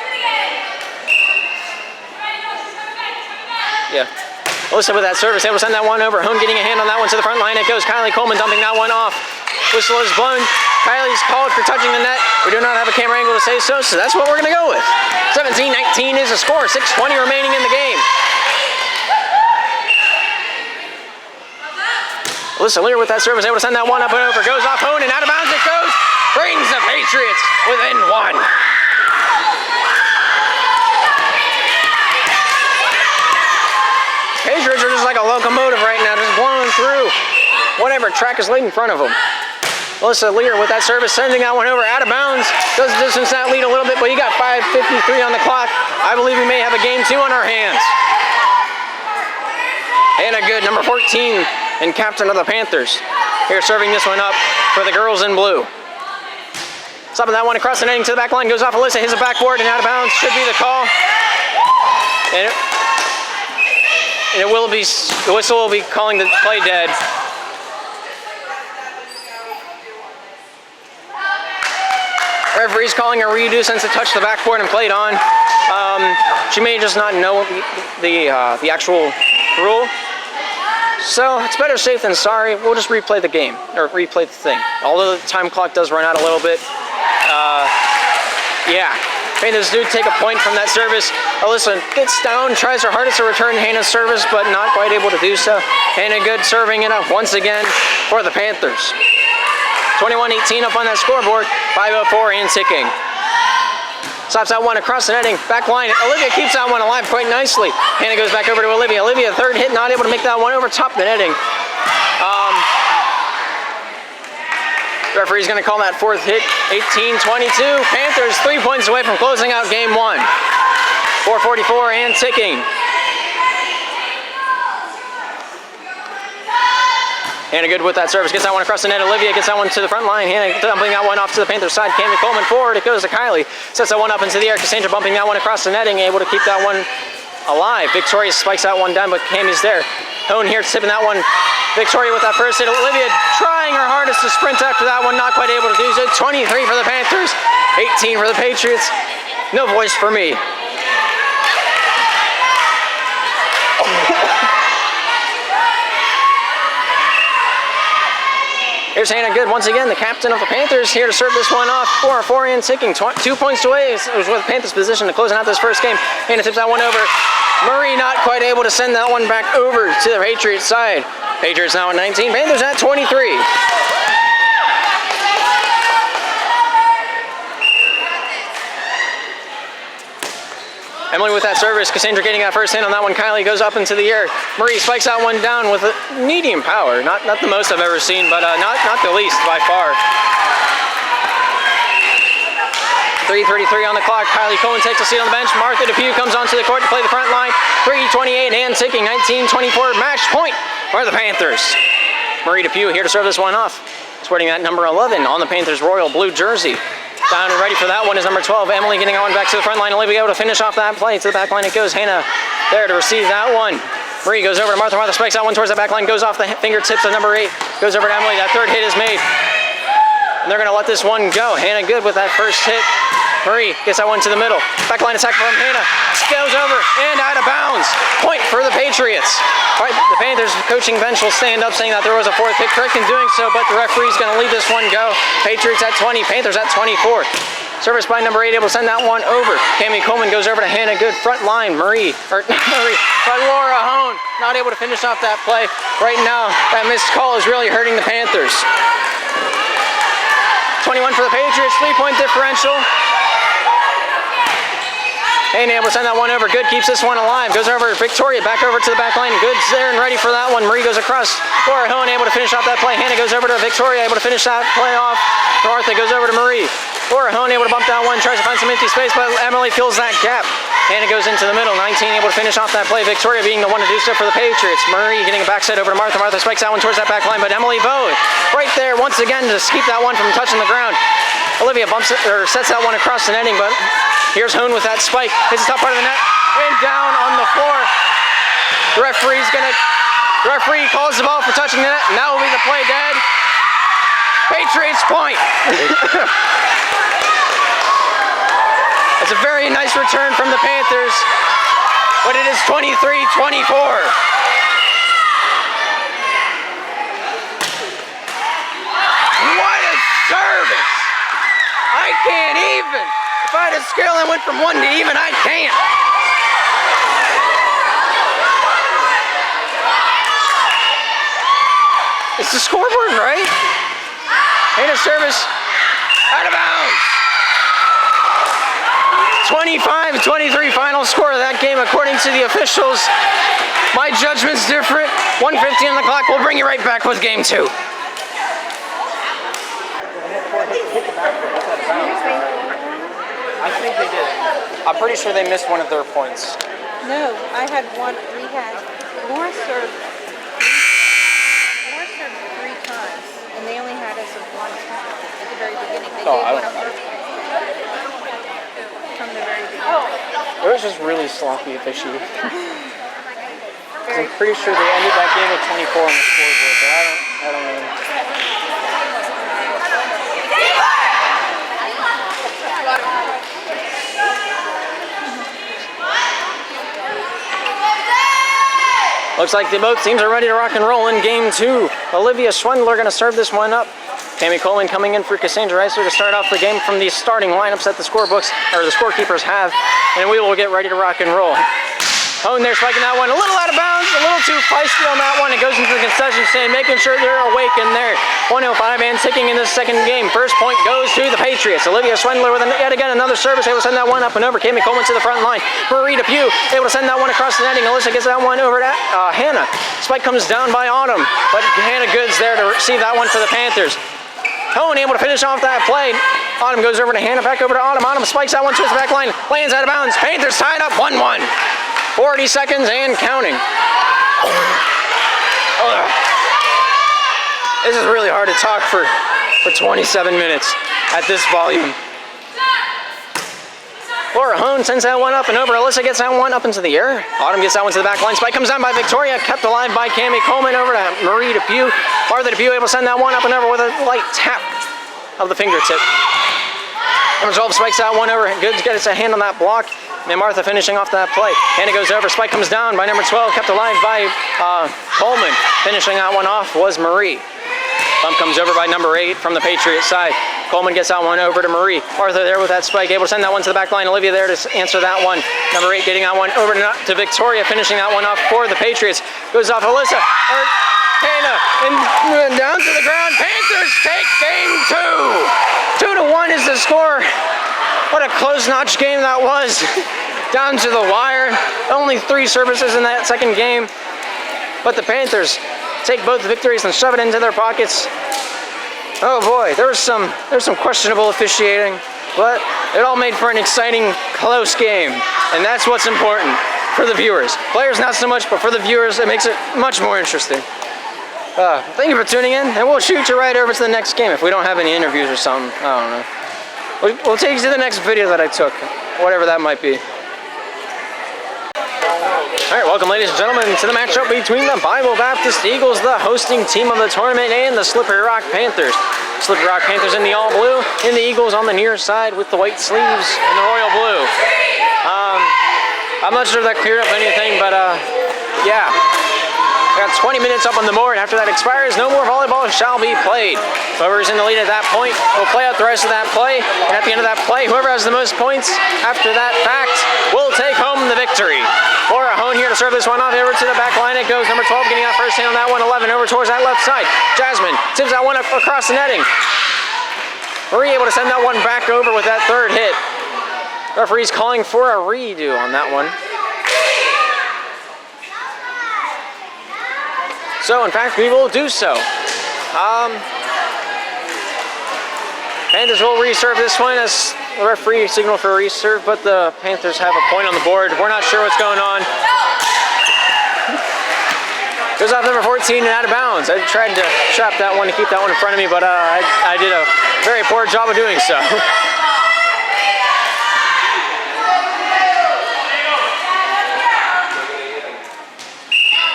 Yeah. Alyssa with that service, able to send that one over. Hone getting a hand on that one to the front line. It goes Kylie Coleman dumping that one off. Whistle is blown. Kylie's called for touching the net. We do not have a camera angle to say so, so that's what we're going to go with. 17-19 is the score. 6:20 remaining in the game. Alyssa Lear with that service, able to send that one up and over. Goes off Hone and out of bounds it goes. Brings the Patriots within one. Patriots are just like a locomotive right now, just blowing through whatever track is laid in front of them. Alyssa Lear with that service, sending that one over out of bounds. Does distance that lead a little bit, but you got 5:53 on the clock. I believe we may have a game 2 on our hands. Hannah Good, number 14, and captain of the Panthers. Here serving this one up for the girls in blue. Stopping that one across the netting to the back line, goes off Alyssa, hits a backboard and out of bounds. Should be the call. And it will be, the whistle will be calling the play dead. Referee's calling a redo since it touched the backboard and played on. She may just not know the actual rule. So it's better safe than sorry. We'll just replay the game, or replay the thing. Although the time clock does run out a little bit. Yeah. Panthers do take a point from that service. Alyssa gets down, tries her hardest to return Hannah's service, but not quite able to do so. Hannah Good serving it up once again for the Panthers. 21-18 up on that scoreboard, 5:04 and ticking. Slaps that one across the netting, back line. Olivia keeps that one alive quite nicely. Hannah goes back over to Olivia. Olivia, third hit, not able to make that one over top the netting. Referee's going to call that fourth hit, 18-22. Panthers 3 points away from closing out game 1. 4:44 and ticking. Hannah good with that service, gets that one across the net. Olivia gets that one to the front line. Hannah dumping that one off to the Panthers side. Cami Coleman forward, it goes to Kylie. Sets that one up into the air. Cassandra bumping that one across the netting, able to keep that one alive. Victoria spikes that one down, but Cami's there. Hone here tipping that one. Victoria with that first hit. Olivia trying her hardest to sprint after that one, not quite able to do so. 23 for the Panthers, 18 for the Patriots. No voice for me. Here's Hannah Good once again, the captain of the Panthers, here to serve this one off for and ticking. 2 points away. It was with Panthers' position to closing out this first game. Hannah tips that one over. Murray not quite able to send that one back over to the Patriots side. Patriots now at 19, Panthers at 23. Emily with that service, Cassandra getting that first hit on that one. Kylie goes up into the air. Marie spikes that one down with a medium power. Not the most I've ever seen, but not the least by far. 3:33 on the clock. Kylie Cohen takes a seat on the bench. Martha Depew comes onto the court to play the front line. 3:28 and ticking. 19-24 match point for the Panthers. Marie Depew here to serve this one off. Sporting that number 11 on the Panthers royal blue jersey. Down and ready for that one is number 12. Emily getting that one back to the front line. Olivia able to finish off that play. To the back line it goes. Hannah there to receive that one. Marie goes over to Martha. Martha spikes that one towards the back line. Goes off the fingertips of number 8. Goes over to Emily. That third hit is made. And they're going to let this one go. Hannah Good with that first hit. Marie gets that one to the middle. Backline attack from Hannah. Goes over and out of bounds. Point for the Patriots. All right, the Panthers coaching bench will stand up saying that there was a fourth hit. Correct in doing so, but the referee's going to leave this one go. Patriots at 20, Panthers at 24. Service by number 8 able to send that one over. Cami Coleman goes over to Hannah Good. Front line, but Laura Hone not able to finish off that play. Right now, that missed call is really hurting the Panthers. 21 for the Patriots, 3-point differential. Hannah able to send that one over. Good keeps this one alive. Goes over Victoria, back over to the back line. Good's there and ready for that one. Marie goes across. Laura Hone able to finish off that play. Hannah goes over to Victoria, able to finish that play off. Martha goes over to Marie. Laura Hone able to bump that one, tries to find some empty space, but Emily fills that gap. Hannah goes into the middle, 19 able to finish off that play. Victoria being the one to do so for the Patriots. Marie getting a backside over to Martha. Martha spikes that one towards that back line, but Emily Bowe right there once again to keep that one from touching the ground. Olivia bumps it, or sets that one across the netting, but here's Hone with that spike. Hits the top part of the net and down on the floor. The referee calls the ball for touching the net, and that will be the play dead. Patriots point. It's a very nice return from the Panthers, but it is 23-24. What a service! I can't even. If I had a scale that went from 1 to even, I can't. It's the scoreboard, right? Hannah service out of bounds. 25-23 final score of that game according to the officials. My judgment's different. 1:50 on the clock. We'll bring you right back with game 2. I think they did. I'm pretty sure they missed one of their points.
No, I had one. We had Laura served 3 times, and they only had us of 1 time at the very beginning. They gave one of her from the very beginning.
It was just really sloppy officiating. I'm pretty sure they ended that game with 24 on the scoreboard, but I don't know. Looks like both teams are ready to rock and roll in game 2. Olivia Schwendler going to serve this one up. Cami Coleman coming in for Cassandra Eisler to start off the game from the starting lineups that the scorekeepers have, and we will get ready to rock and roll. Hone there spiking that one a little out of bounds, a little too feisty on that one. It goes into the concession stand, making sure they're awake in there. 1:05 and ticking in this second game. First point goes to the Patriots. Olivia Schwendler with yet again another service, able to send that one up and over. Cami Coleman to the front line. Marie Depew able to send that one across the netting. Alyssa gets that one over to Hannah. Spike comes down by Autumn, but Hannah Good's there to receive that one for the Panthers. Hone able to finish off that play. Autumn goes over to Hannah, back over to Autumn. Autumn spikes that one to his back line, lands out of bounds. Panthers tied up 1-1. 40 seconds and counting. This is really hard to talk for 27 minutes at this volume. Laura Hone sends that one up and over. Alyssa gets that one up into the air. Autumn gets that one to the back line. Spike comes down by Victoria, kept alive by Cami Coleman over to Marie Depew. Martha Depew able to send that one up and over with a light tap of the fingertip. Number 12 spikes that one over. Good gets a hand on that block. And Martha finishing off that play. And it goes over. Spike comes down by number 12, kept alive by Coleman. Finishing that one off was Marie. Bump comes over by number 8 from the Patriot side. Coleman gets that one over to Marie. Martha there with that spike, able to send that one to the back line. Olivia there to answer that one. Number 8 getting that one over to Victoria, finishing that one off for the Patriots. Goes off Alyssa. Hannah, and down to the ground. Panthers take game 2. 2-1 is the score. What a close-notch game that was. Down to the wire. Only 3 services in that second game. But the Panthers take both victories and shove it into their pockets. Oh boy, there's some questionable officiating, but it all made for an exciting, close game. And that's what's important for the viewers. Players not so much, but for the viewers, it makes it much more interesting. Thank you for tuning in, and we'll shoot you right over to the next game if we don't have any interviews or something. I don't know. We'll take you to the next video that I took, whatever that might be. All right, welcome, ladies and gentlemen, to the matchup between the Bible Baptist Eagles, the hosting team of the tournament, and the Slippery Rock Panthers. Slippery Rock Panthers in the all blue, and the Eagles on the near side with the white sleeves and the royal blue. I'm not sure if that cleared up anything, but yeah. I got 20 minutes up on the board. After that expires, no more volleyball shall be played. Whoever's in the lead at that point will play out the rest of that play. And at the end of that play, whoever has the most points after that fact will take home the victory. Laura Hone here to serve this one off. Over to the back line it goes. Number 12 getting out first hand on that one. 11 over towards that left side. Jasmine tips that one up across the netting. Marie able to send that one back over with that third hit. Referee's calling for a redo on that one. So, in fact, we will do so. Panthers will reserve this one as the referee signal for a reserve, but the Panthers have a point on the board. We're not sure what's going on. Goes off number 14 and out of bounds. I tried to trap that one to keep that one in front of me, but I did a very poor job of doing so.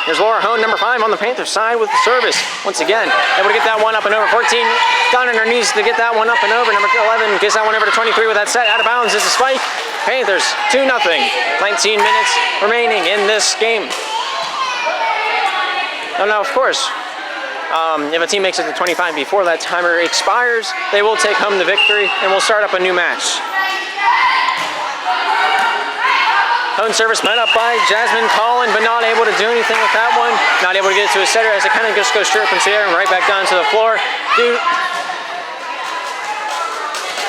Here's Laura Hone, number 5 on the Panthers side with the service. Once again, able to get that one up and over. 14 down on her knees to get that one up and over. Number 11 gets that one over to 23 with that set. Out of bounds is the spike. Panthers 2-0. 19 minutes remaining in this game. Now, of course, if a team makes it to 25 before that timer expires, they will take home the victory and we'll start up a new match. Hone service met up by Jasmine Collin, but not able to do anything with that one. Not able to get it to a setter as it kind of just goes straight up into the air and right back down to the floor. Dude,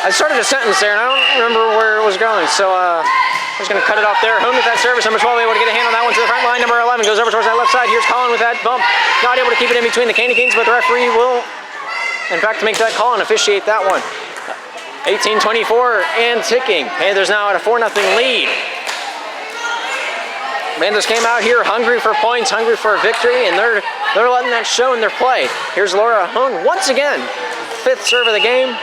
I started a sentence there and I don't remember where it was going, so I'm just going to cut it off there. Hone with that service. Number 12 able to get a hand on that one to the front line. Number 11 goes over towards that left side. Here's Collin with that bump. Not able to keep it in between the Candy Canes, but the referee will, in fact, make that call and officiate that one. 18-24 and ticking. Panthers now at a 4-0 lead. Panthers came out here hungry for points, hungry for a victory, and they're letting that show in their play. Here's Laura Hone once again. 5th serve of the game.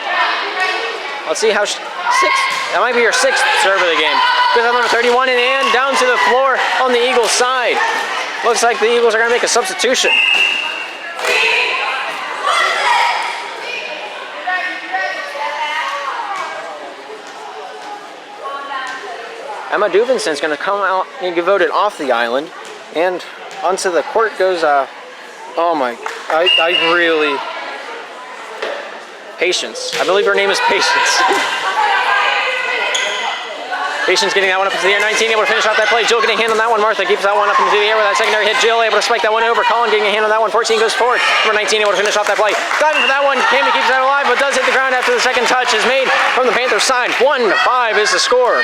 Let's see how that might be her 6th serve of the game. Goes on number 31 and down to the floor on the Eagles side. Looks like the Eagles are going to make a substitution. Emma Duvinson's going to come out and get voted off the island, and onto the court goes, oh my, I really, Patience. I believe her name is Patience. Patience getting that one up into the air, 19 able to finish off that play. Jill getting a hand on that one. Martha keeps that one up into the air with that secondary hit. Jill able to spike that one over. Collin getting a hand on that one. 14 goes forward. Number 19 able to finish off that play. Diving for that one. Cami keeps that alive, but does hit the ground after the second touch is made from the Panthers side. 1-5 is the score.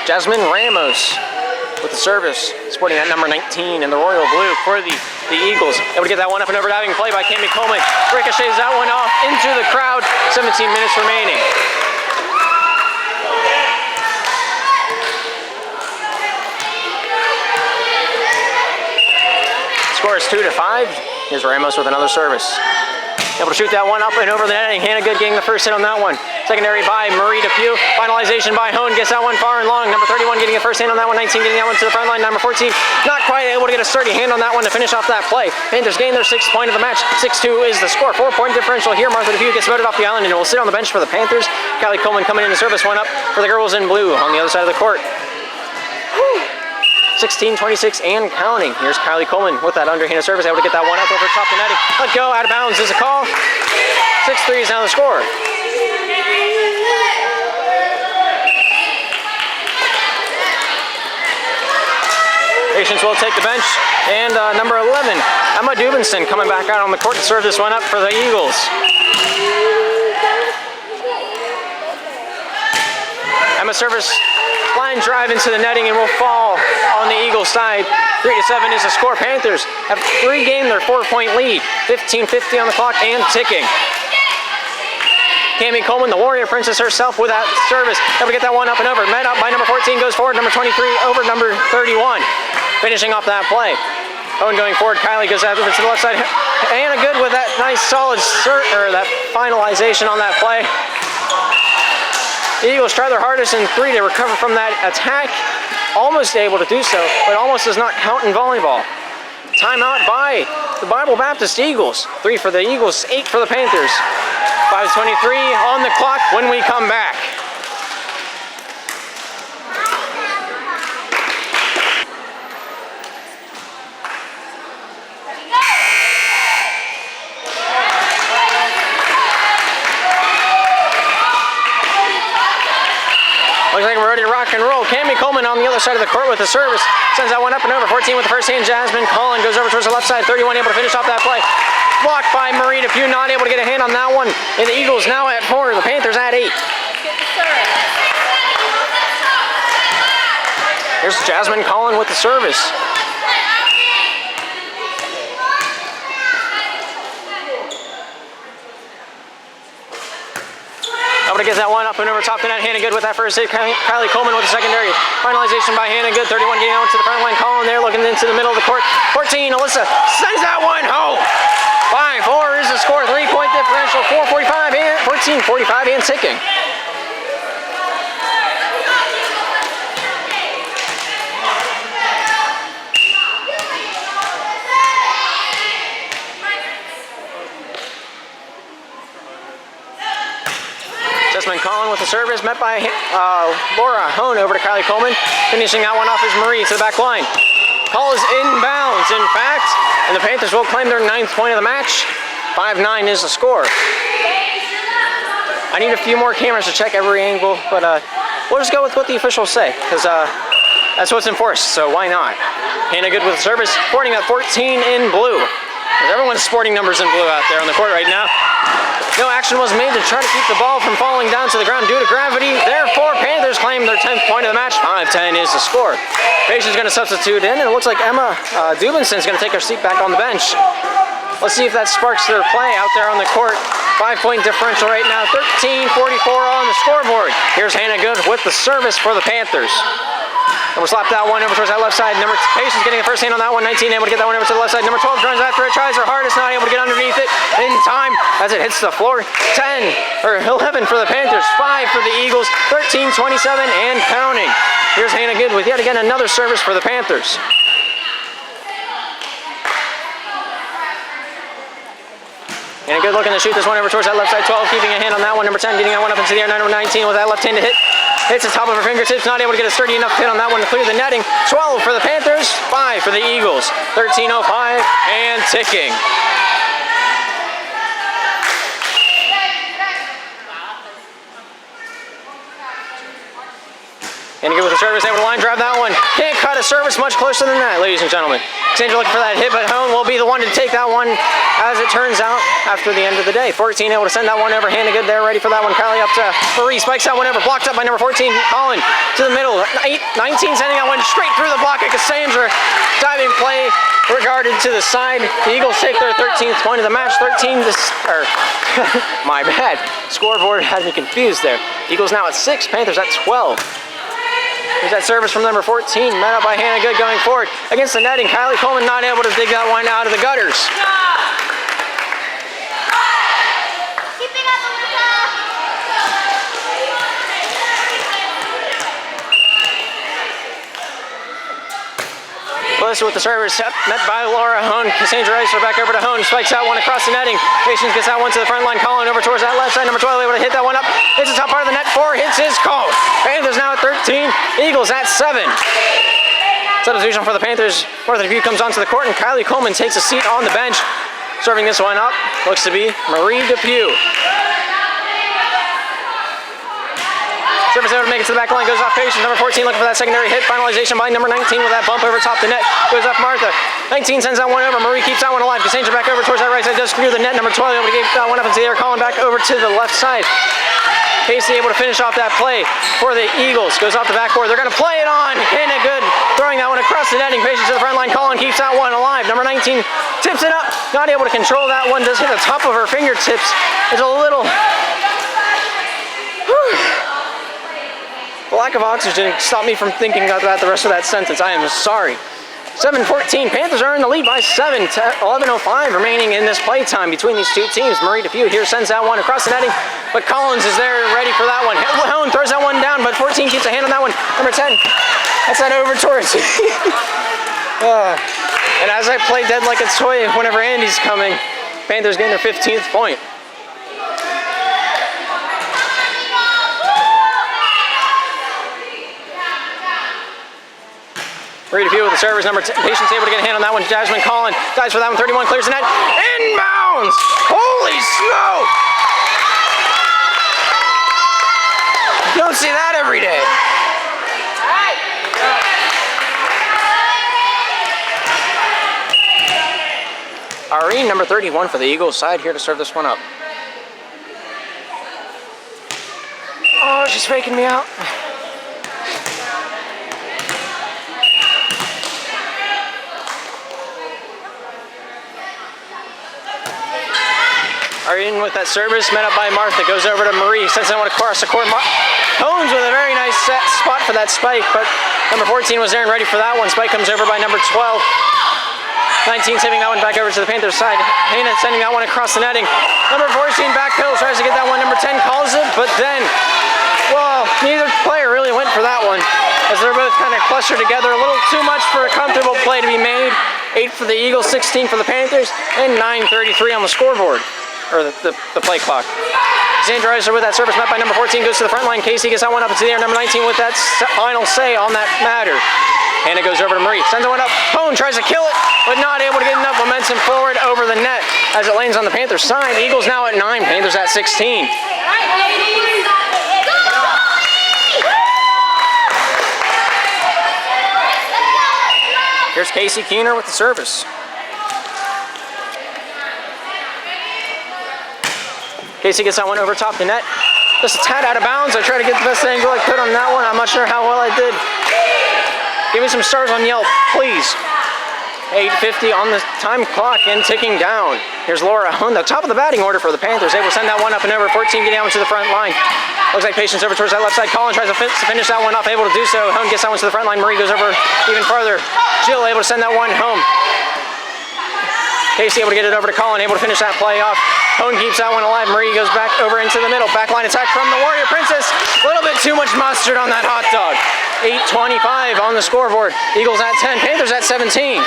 Jasmine Ramos with the service, sporting that number 19 in the royal blue for the Eagles. Able to get that one up and over, diving play by Cami Coleman. Ricochets that one off into the crowd. 17 minutes remaining. 5. Here's Ramos with another service. Able to shoot that one up and over the netting. Hannah Good getting the first hit on that one. Secondary by Marie Depew. Finalization by Hone. Gets that one far and long. Number 31 getting the first hand on that one. 19 getting that one to the front line. Number 14 not quite able to get a sturdy hand on that one to finish off that play. Panthers gain their 6th point of the match. 6-2 is the score. 4-point differential here. Martha Depew gets voted off the island and will sit on the bench for the Panthers. Kylie Coleman coming in to service one up for the girls in blue on the other side of the court. 16-26 and counting. Here's Kylie Coleman with that underhanded service, able to get that one up over top the netting. Let go, out of bounds is a call. 6-3 is now the score. Patience will take the bench, and number 11, Emma Dubinson, coming back out on the court to serve this one up for the Eagles. Emma service line drive into the netting and will fall on the Eagles side. 3-7 is the score. Panthers have regained their 4-point lead. 15:50 on the clock and ticking. Cami Coleman, the Warrior Princess herself, with that service. Able to get that one up and over. Met up by number 14, goes forward. Number 23 over number 31. Finishing off that play. Owen going forward. Kylie goes out to the left side. Hannah Good with that nice solid that finalization on that play. The Eagles try their hardest in 3 to recover from that attack. Almost able to do so, but almost does not count in volleyball. Timeout by the Bible Baptist Eagles. 3 for the Eagles, 8 for the Panthers. 5:23 on the clock when we come back. Looks like we're ready to rock and roll. Cami Coleman on the other side of the court with the service. Sends that one up and over. 14 with the first hand. Jasmine Collin goes over towards the left side. 31 able to finish off that play. Blocked by Marie Depew. Not able to get a hand on that one. And the Eagles now at 4. The Panthers at 8. Here's Jasmine Collin with the service. Able to get that one up and over top the net. Hannah Good with that first hit. Kylie Coleman with the secondary. Finalization by Hannah Good. 31 getting out to the front line. Collin there looking into the middle of the court. 14, Alyssa sends that one home. 5-4 is the score. 3-point differential. 4:45 and 14:45 and ticking. Jasmine Collin with the service, met by Laura Hone over to Kylie Coleman. Finishing that one off is Marie to the back line. Call is inbounds, in fact, and the Panthers will claim their 9th point of the match. 5-9 is the score. I need a few more cameras to check every angle, but we'll just go with what the officials say, because that's what's enforced, so why not? Hannah Good with the service, sporting at 14 in blue. Everyone's sporting numbers in blue out there on the court right now. No action was made to try to keep the ball from falling down to the ground due to gravity. Therefore, Panthers claim their 10th point of the match. 5-10 is the score. Patience is going to substitute in, and it looks like Emma Dubinson is going to take her seat back on the bench. Let's see if that sparks their play out there on the court. 5-point differential right now. 13:44 on the scoreboard. Here's Hannah Good with the service for the Panthers. And we'll slap that one over towards that left side. Number Patience getting the first hand on that one. 19 able to get that one over to the left side. Number 12 runs after it, tries her hardest, not able to get underneath it in time as it hits the floor. 11 for the Panthers, 5 for the Eagles, 13:27 and counting. Here's Hannah Good with yet again another service for the Panthers. And a good looking to shoot this one over towards that left side. 12 keeping a hand on that one. Number 10 getting that one up into the air. Number 19 with that left-handed hit. Hits the top of her fingertips. Not able to get a sturdy enough hit on that one to clear the netting. 12 for the Panthers. 5 for the Eagles. 13:05 and ticking. And to get with the service, able to line drive that one. Can't cut a service much closer than that, ladies and gentlemen. Xander looking for that hit, but Hone will be the one to take that one, as it turns out, after the end of the day. 14 able to send that one over. Hannah Good there, ready for that one. Kylie up to Marie, spikes that one over, blocked up by number 14, Collin to the middle. 19 sending that one straight through the block at Cassandra. Diving play regarded to the side. The Eagles take their 13th point of the match. My bad. Scoreboard had me confused there. Eagles now at 6, Panthers at 12. There's that service from number 14, met up by Hannah Good going forward. Against the netting, Kylie Coleman not able to dig that one out of the gutters. Melissa with the service, met by Laura Hone. Cassandra Eisler back over to Hone, spikes that one across the netting. Patience gets that one to the front line, Colin over towards that left side. Number 12 able to hit that one up. Hits the top part of the net, 4 hits his call. Panthers now at 13, Eagles at 7. Substitution for the Panthers. Martha Depew comes onto the court and Kylie Coleman takes a seat on the bench. Serving this one up, looks to be Marie Depew. Service able to make it to the back line, goes off Patience. Number 14 looking for that secondary hit. Finalization by number 19 with that bump over top the net. Goes off Martha. 19 sends that one over. Marie keeps that one alive. Cassandra back over towards that right side, just through the net. Number 12 able to get that one up into the air. Colin back over to the left side. Casey able to finish off that play for the Eagles. Goes off the backboard. They're going to play it on. Hannah Good throwing that one across the netting. Patience to the front line. Colin keeps that one alive. Number 19 tips it up. Not able to control that one. Does hit the top of her fingertips. It's a little... The lack of oxygen stopped me from thinking about the rest of that sentence. I am sorry. 7-14. Panthers are in the lead by 7. 11:05 remaining in this play time between these two teams. Marie Depew here sends that one across the netting, but Collins is there ready for that one. Hone throws that one down, but 14 keeps a hand on that one. Number 10. That's that over towards. And as I play dead like a toy whenever Andy's coming, Panthers getting their 15th point. Marie Depew with the service, number 10. Patience able to get a hand on that one. Jasmine Collin dives for that one. 31 clears the net. Inbounds! Holy smoke! You don't see that every day. Irene, number 31 for the Eagles side, here to serve this one up. Oh, she's faking me out. Irene with that service, met up by Martha, goes over to Marie, sends that one across the court. Hones with a very nice set spot for that spike, but number 14 was there and ready for that one. Spike comes over by number 12. 19 sending that one back over to the Panthers side. Hannah sending that one across the netting. Number 14 backpedal, tries to get that one. Number 10 calls it, but then, well, neither player really went for that one, as they're both kind of clustered together. A little too much for a comfortable play to be made. 8 for the Eagles, 16 for the Panthers, and 9:33 on the scoreboard. Or the play clock. Cassandra Eisler with that service, met by number 14, goes to the front line. Casey gets that one up into the air. Number 19 with that final say on that matter. Hannah goes over to Marie, sends that one up. Hone tries to kill it, but not able to get enough momentum forward over the net as it lands on the Panthers side. The Eagles now at 9, Panthers at 16. Here's Casey Keener with the service. Casey gets that one over top the net. Just a tad out of bounds. I try to get the best angle I could on that one. I'm not sure how well I did. Give me some stars on Yelp, please. 8:50 on the time clock and ticking down. Here's Laura on the top of the batting order for the Panthers. Able to send that one up and over. 14 getting down to the front line. Looks like Patience over towards that left side. Colin tries to finish that one off. Able to do so. Hone gets that one to the front line. Marie goes over even farther. Jill able to send that one home. Casey able to get it over to Colin, able to finish that play off. Hone keeps that one alive. Marie goes back over into the middle. Backline attack from the Warrior Princess. A little bit too much mustard on that hot dog. 8:25 on the scoreboard. Eagles at 10, Panthers at 17.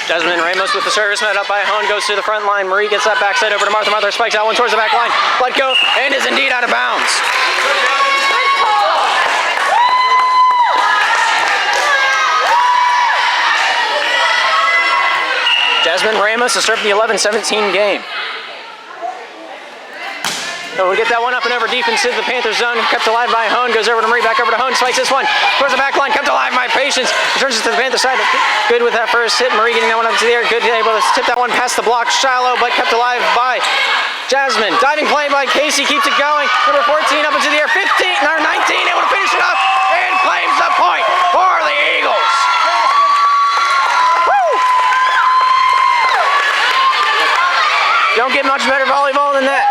Jasmine Ramos with the service, met up by Hone, goes to the front line. Marie gets that backside over to Martha. Martha spikes that one towards the back line. Let go, and is indeed out of bounds. Jasmine Ramos has served the 11-17 game. So we'll get that one up and over deep into the Panthers zone. Kept alive by Hone. Goes over to Marie. Back over to Hone. Spikes this one. Towards the back line. Kept alive by Patience. Returns it to the Panther side. Good with that first hit. Marie getting that one up to the air. Good able to tip that one past the block. Shallow, but kept alive by Jasmine. Diving play by Casey. Keeps it going. Number 14 up into the air. 15 or 19. Able to finish it off. And claims the point for the Eagles. get much better volleyball than that.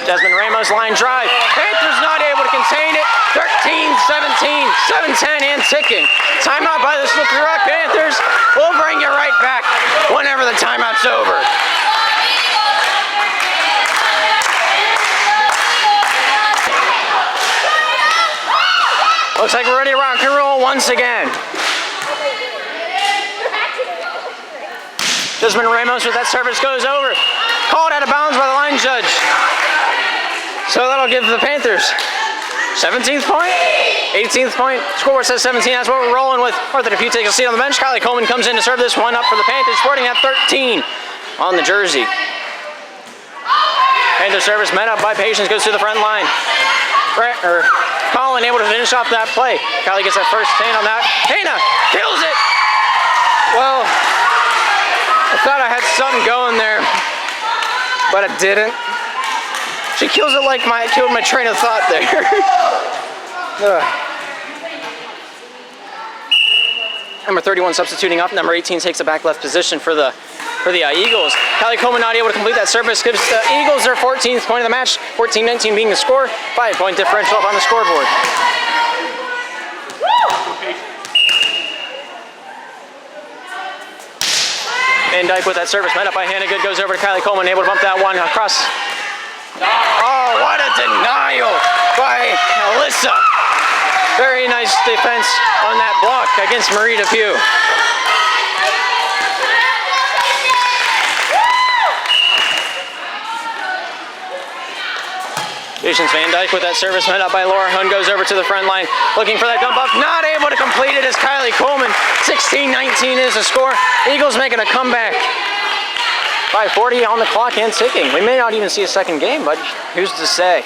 Desmond Ramos line drive. Panthers not able to contain it. 13-17, 7-10 and ticking. Timeout by the Slippery Rock Panthers. We'll bring you right back whenever the timeout's over. Looks like we're ready to rock and roll once again. Desmond Ramos with that service goes over. Called out of bounds by the line judge. So that'll give the Panthers 17th point, 18th point. Scoreboard says 17. That's what we're rolling with. Arthur Depew takes a seat on the bench. Kylie Coleman comes in to serve this one up for the Panthers, sporting at 13 on the jersey. Panther service met up by Patience, goes to the front line. Colin able to finish off that play. Kylie gets that first hand on that. Hannah kills it. Well, I thought I had something going there, but I didn't. She kills it like killed my train of thought there. Number 31 substituting up. Number 18 takes a back left position for the Eagles. Kylie Coleman not able to complete that service. Gives the Eagles their 14th point of the match. 14-19 being the score. 5-point differential up on the scoreboard. Van Dyke with that service met up by Hannah Good. Goes over to Kylie Coleman. Able to bump that one across. Oh, what a denial by Alyssa. Very nice defense on that block against Marie Depew. Patience Van Dyke with that service met up by Laura Hun. Goes over to the front line looking for that dump off. Not able to complete it as Kylie Coleman. 16-19 is the score. Eagles making a comeback. 5:40 on the clock and ticking. We may not even see a second game, but who's to say?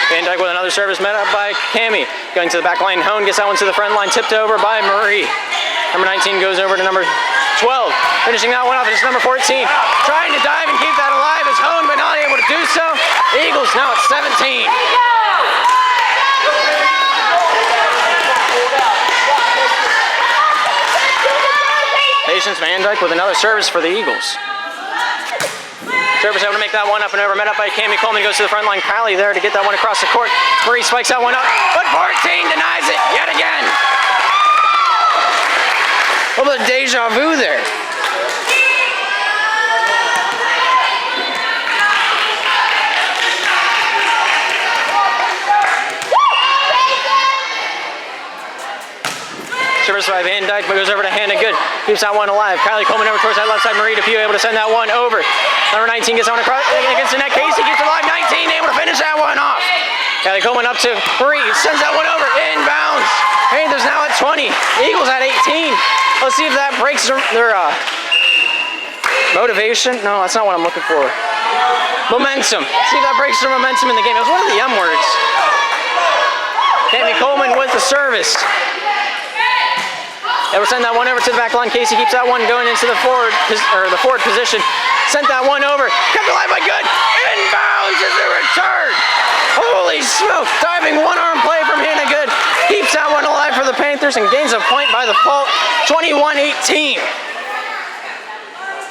Van Dyke with another service met up by Cami. Going to the back line, Hone gets that one to the front line, tipped over by Marie. Number 19 goes over to number 12. Finishing that one off, it's number 14. Trying to dive and keep that alive is Hone, but not able to do so. Eagles now at 17. Patience Van Dyke with another service for the Eagles. Service able to make that one up and over. Met up by Cami Coleman. Goes to the front line. Kylie there to get that one across the court. Marie spikes that one up, but 14 denies it yet again. A little bit of deja vu there. Service by Van Dyke, but goes over to Hannah Good. Keeps that one alive. Kylie Coleman over towards that left side. Marie Depew able to send that one over. Number 19 gets that one across against the net. Casey keeps it alive. 19 able to finish that one off. Kylie Coleman up to Marie. Sends that one over. Inbounds. Panthers now at 20. Eagles at 18. Let's see if that breaks their motivation. No, that's not what I'm looking for. Momentum. See if that breaks their momentum in the game. It was one of the M words. Cami Coleman with the service. Able to send that one over to the back line. Casey keeps that one going into the forward position. Sent that one over. Kept alive by Good. Inbounds is the return. Holy smoke. Diving one-arm play from Hannah Good. Keeps that one alive for the Panthers and gains a point by the fault. 21-18.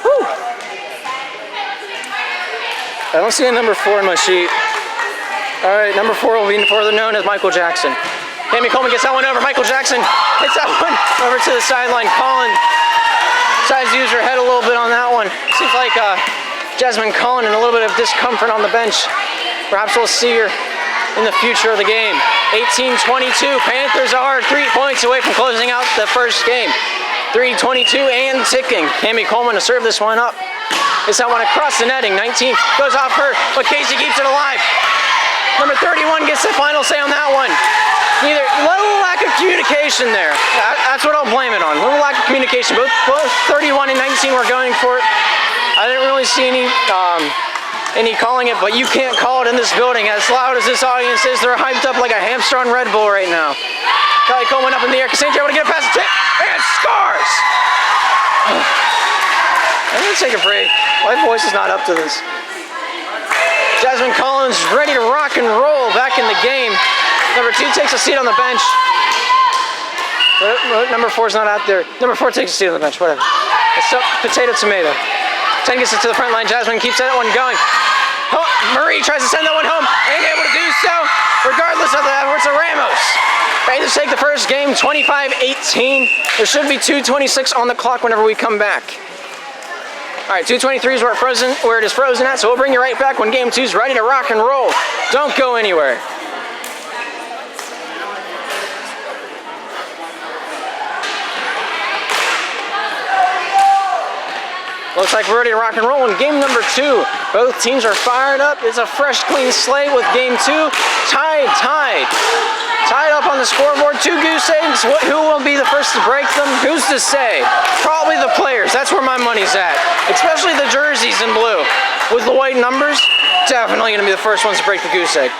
Whew. I don't see a number 4 in my sheet. All right, number 4 will be further known as Michael Jackson. Cami Coleman gets that one over. Michael Jackson hits that one over to the sideline. Colin decides to use her head a little bit on that one. Seems like Jasmine Cullen in a little bit of discomfort on the bench. Perhaps we'll see her in the future of the game. 18-22. Panthers are 3 points away from closing out the first game. 3:22 and ticking. Cami Coleman to serve this one up. Gets that one across the netting. 19 goes off her, but Casey keeps it alive. Number 31 gets the final say on that one. Either a little lack of communication there. That's what I'll blame it on. A little lack of communication. Both 31 and 19 were going for it. I didn't really see any calling it, but you can't call it in this building. As loud as this audience is, they're hyped up like a hamster on Red Bull right now. Kylie Coleman up in the air. Cassandra able to get a pass the tip and scores. I'm gonna take a break. My voice is not up to this. Jasmine Collins ready to rock and roll back in the game. Number 2 takes a seat on the bench. Number 4's not out there. Number 4 takes a seat on the bench, whatever. It's up, potato, tomato. 10 gets it to the front line. Jasmine keeps that one going. Oh, Marie tries to send that one home. Ain't able to do so, regardless of the efforts of Ramos. Panthers take the first game, 25-18. There should be 2:26 on the clock whenever we come back. All right, 2:23 is where it is frozen at, so we'll bring you right back when game 2 is ready to rock and roll. Don't go anywhere. Looks like we're ready to rock and roll in game number 2. Both teams are fired up. It's a fresh, clean slate with game 2 tied up on the scoreboard. 2 goose eggs. Who will be the first to break them? Who's to say? Probably the players. That's where my money's at. Especially the jerseys in blue. With the white numbers, definitely going to be the first ones to break the goose egg.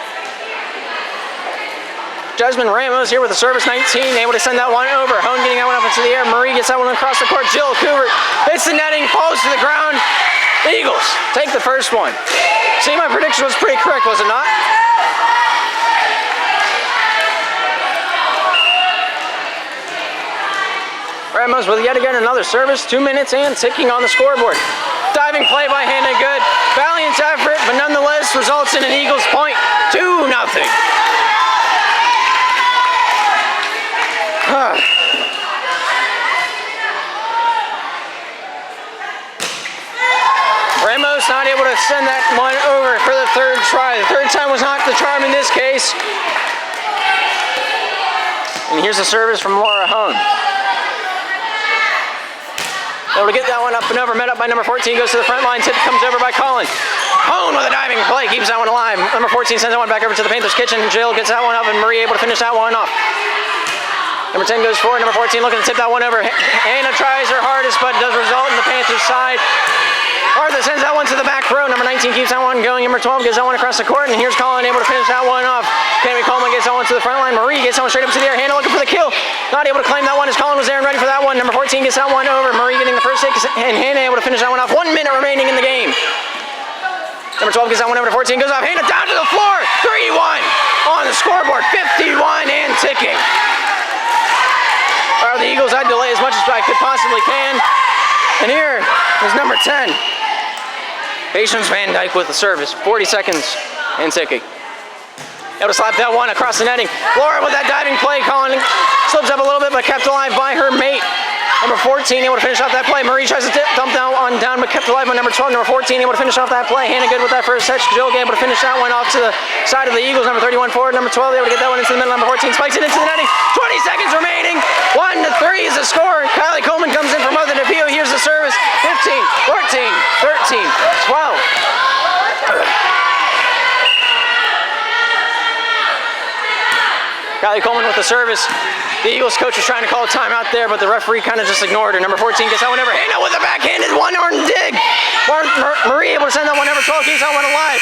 Jasmine Ramos here with a service 19, able to send that one over. Hone getting that one up into the air. Marie gets that one across the court. Jill Kubert hits the netting, falls to the ground. The Eagles take the first one. See, my prediction was pretty correct, was it not? Ramos with yet again another service, 2 minutes and ticking on the scoreboard. Diving play by Hannah Good. Valiant effort, but nonetheless results in an Eagles point, 2-0. Ramos not able to send that one over for the 3rd try. The 3rd time was not the charm in this case. And here's a service from Laura Hone. Able to get that one up and over, met up by number 14, goes to the front line, tip comes over by Colin. Hone with a diving play, keeps that one alive. Number 14 sends that one back over to the Panthers' kitchen. Jill gets that one up and Marie able to finish that one off. Number 10 goes forward, number 14 looking to tip that one over. Hannah tries her hardest, but does result in the Panthers' side. Arthur sends that one to the back row. Number 19 keeps that one going. Number 12 gets that one across the court, and here's Colin able to finish that one off. Cammy Coleman gets that one to the front line. Marie gets that one straight up to the air. Hannah looking for the kill. Not able to claim that one as Colin was there and ready for that one. Number 14 gets that one over. Marie getting the first hit, and Hannah able to finish that one off. 1 minute remaining in the game. Number 12 gets that one over to 14, goes off. Hannah down to the floor. 3-1 on the scoreboard. 51 and ticking. Well, the Eagles, I'd delay as much as I could possibly can. And here is number 10. Patience Van Dyke with the service. 40 seconds and ticking. Able to slap that one across the netting. Laura with that diving play. Colin slips up a little bit, but kept alive by her mate. Number 14 able to finish off that play. Marie tries to dump that one down, but kept alive by number 12. Number 14 able to finish off that play. Hannah Good with that first touch. Jill able to finish that one off to the side of the Eagles. Number 31 forward. Number 12 able to get that one into the middle. Number 14 spikes it into the netting. 20 seconds remaining. 1-3 is the score. Kylie Coleman comes in for Mother DePio. Here's the service. 15, 14, 13, 12. Kylie Coleman with the service. The Eagles coach was trying to call a timeout there, but the referee kind of just ignored her. Number 14 gets that one over. Hannah with a backhanded one-arm dig. Marie able to send that one over. 12 keeps that one alive.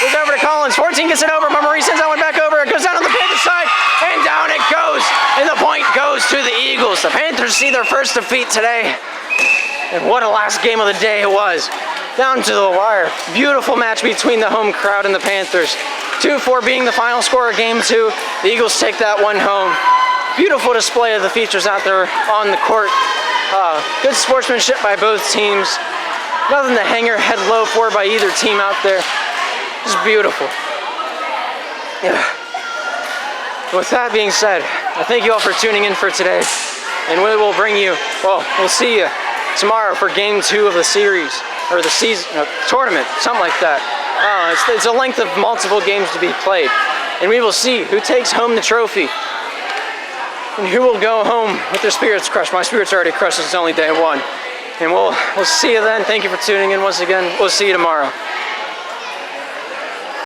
Goes over to Collins. 14 gets it over, but Marie sends that one back over. It goes down on the Panthers side, and down it goes. And the point goes to the Eagles. The Panthers see their first defeat today. And what a last game of the day it was. Down to the wire. Beautiful match between the home crowd and the Panthers. 2-4 being the final score of game 2. The Eagles take that one home. Beautiful display of the features out there on the court. Good sportsmanship by both teams. Nothing to hang your head low for by either team out there. Just beautiful. Yeah. With that being said, I thank you all for tuning in for today. And we will bring you, well, we'll see you tomorrow for game 2 of the series, or the season, tournament, something like that. It's a length of multiple games to be played. And we will see who takes home the trophy and who will go home with their spirits crushed. My spirits are already crushed, it's only day 1. And we'll see you then. Thank you for tuning in once again. We'll see you tomorrow.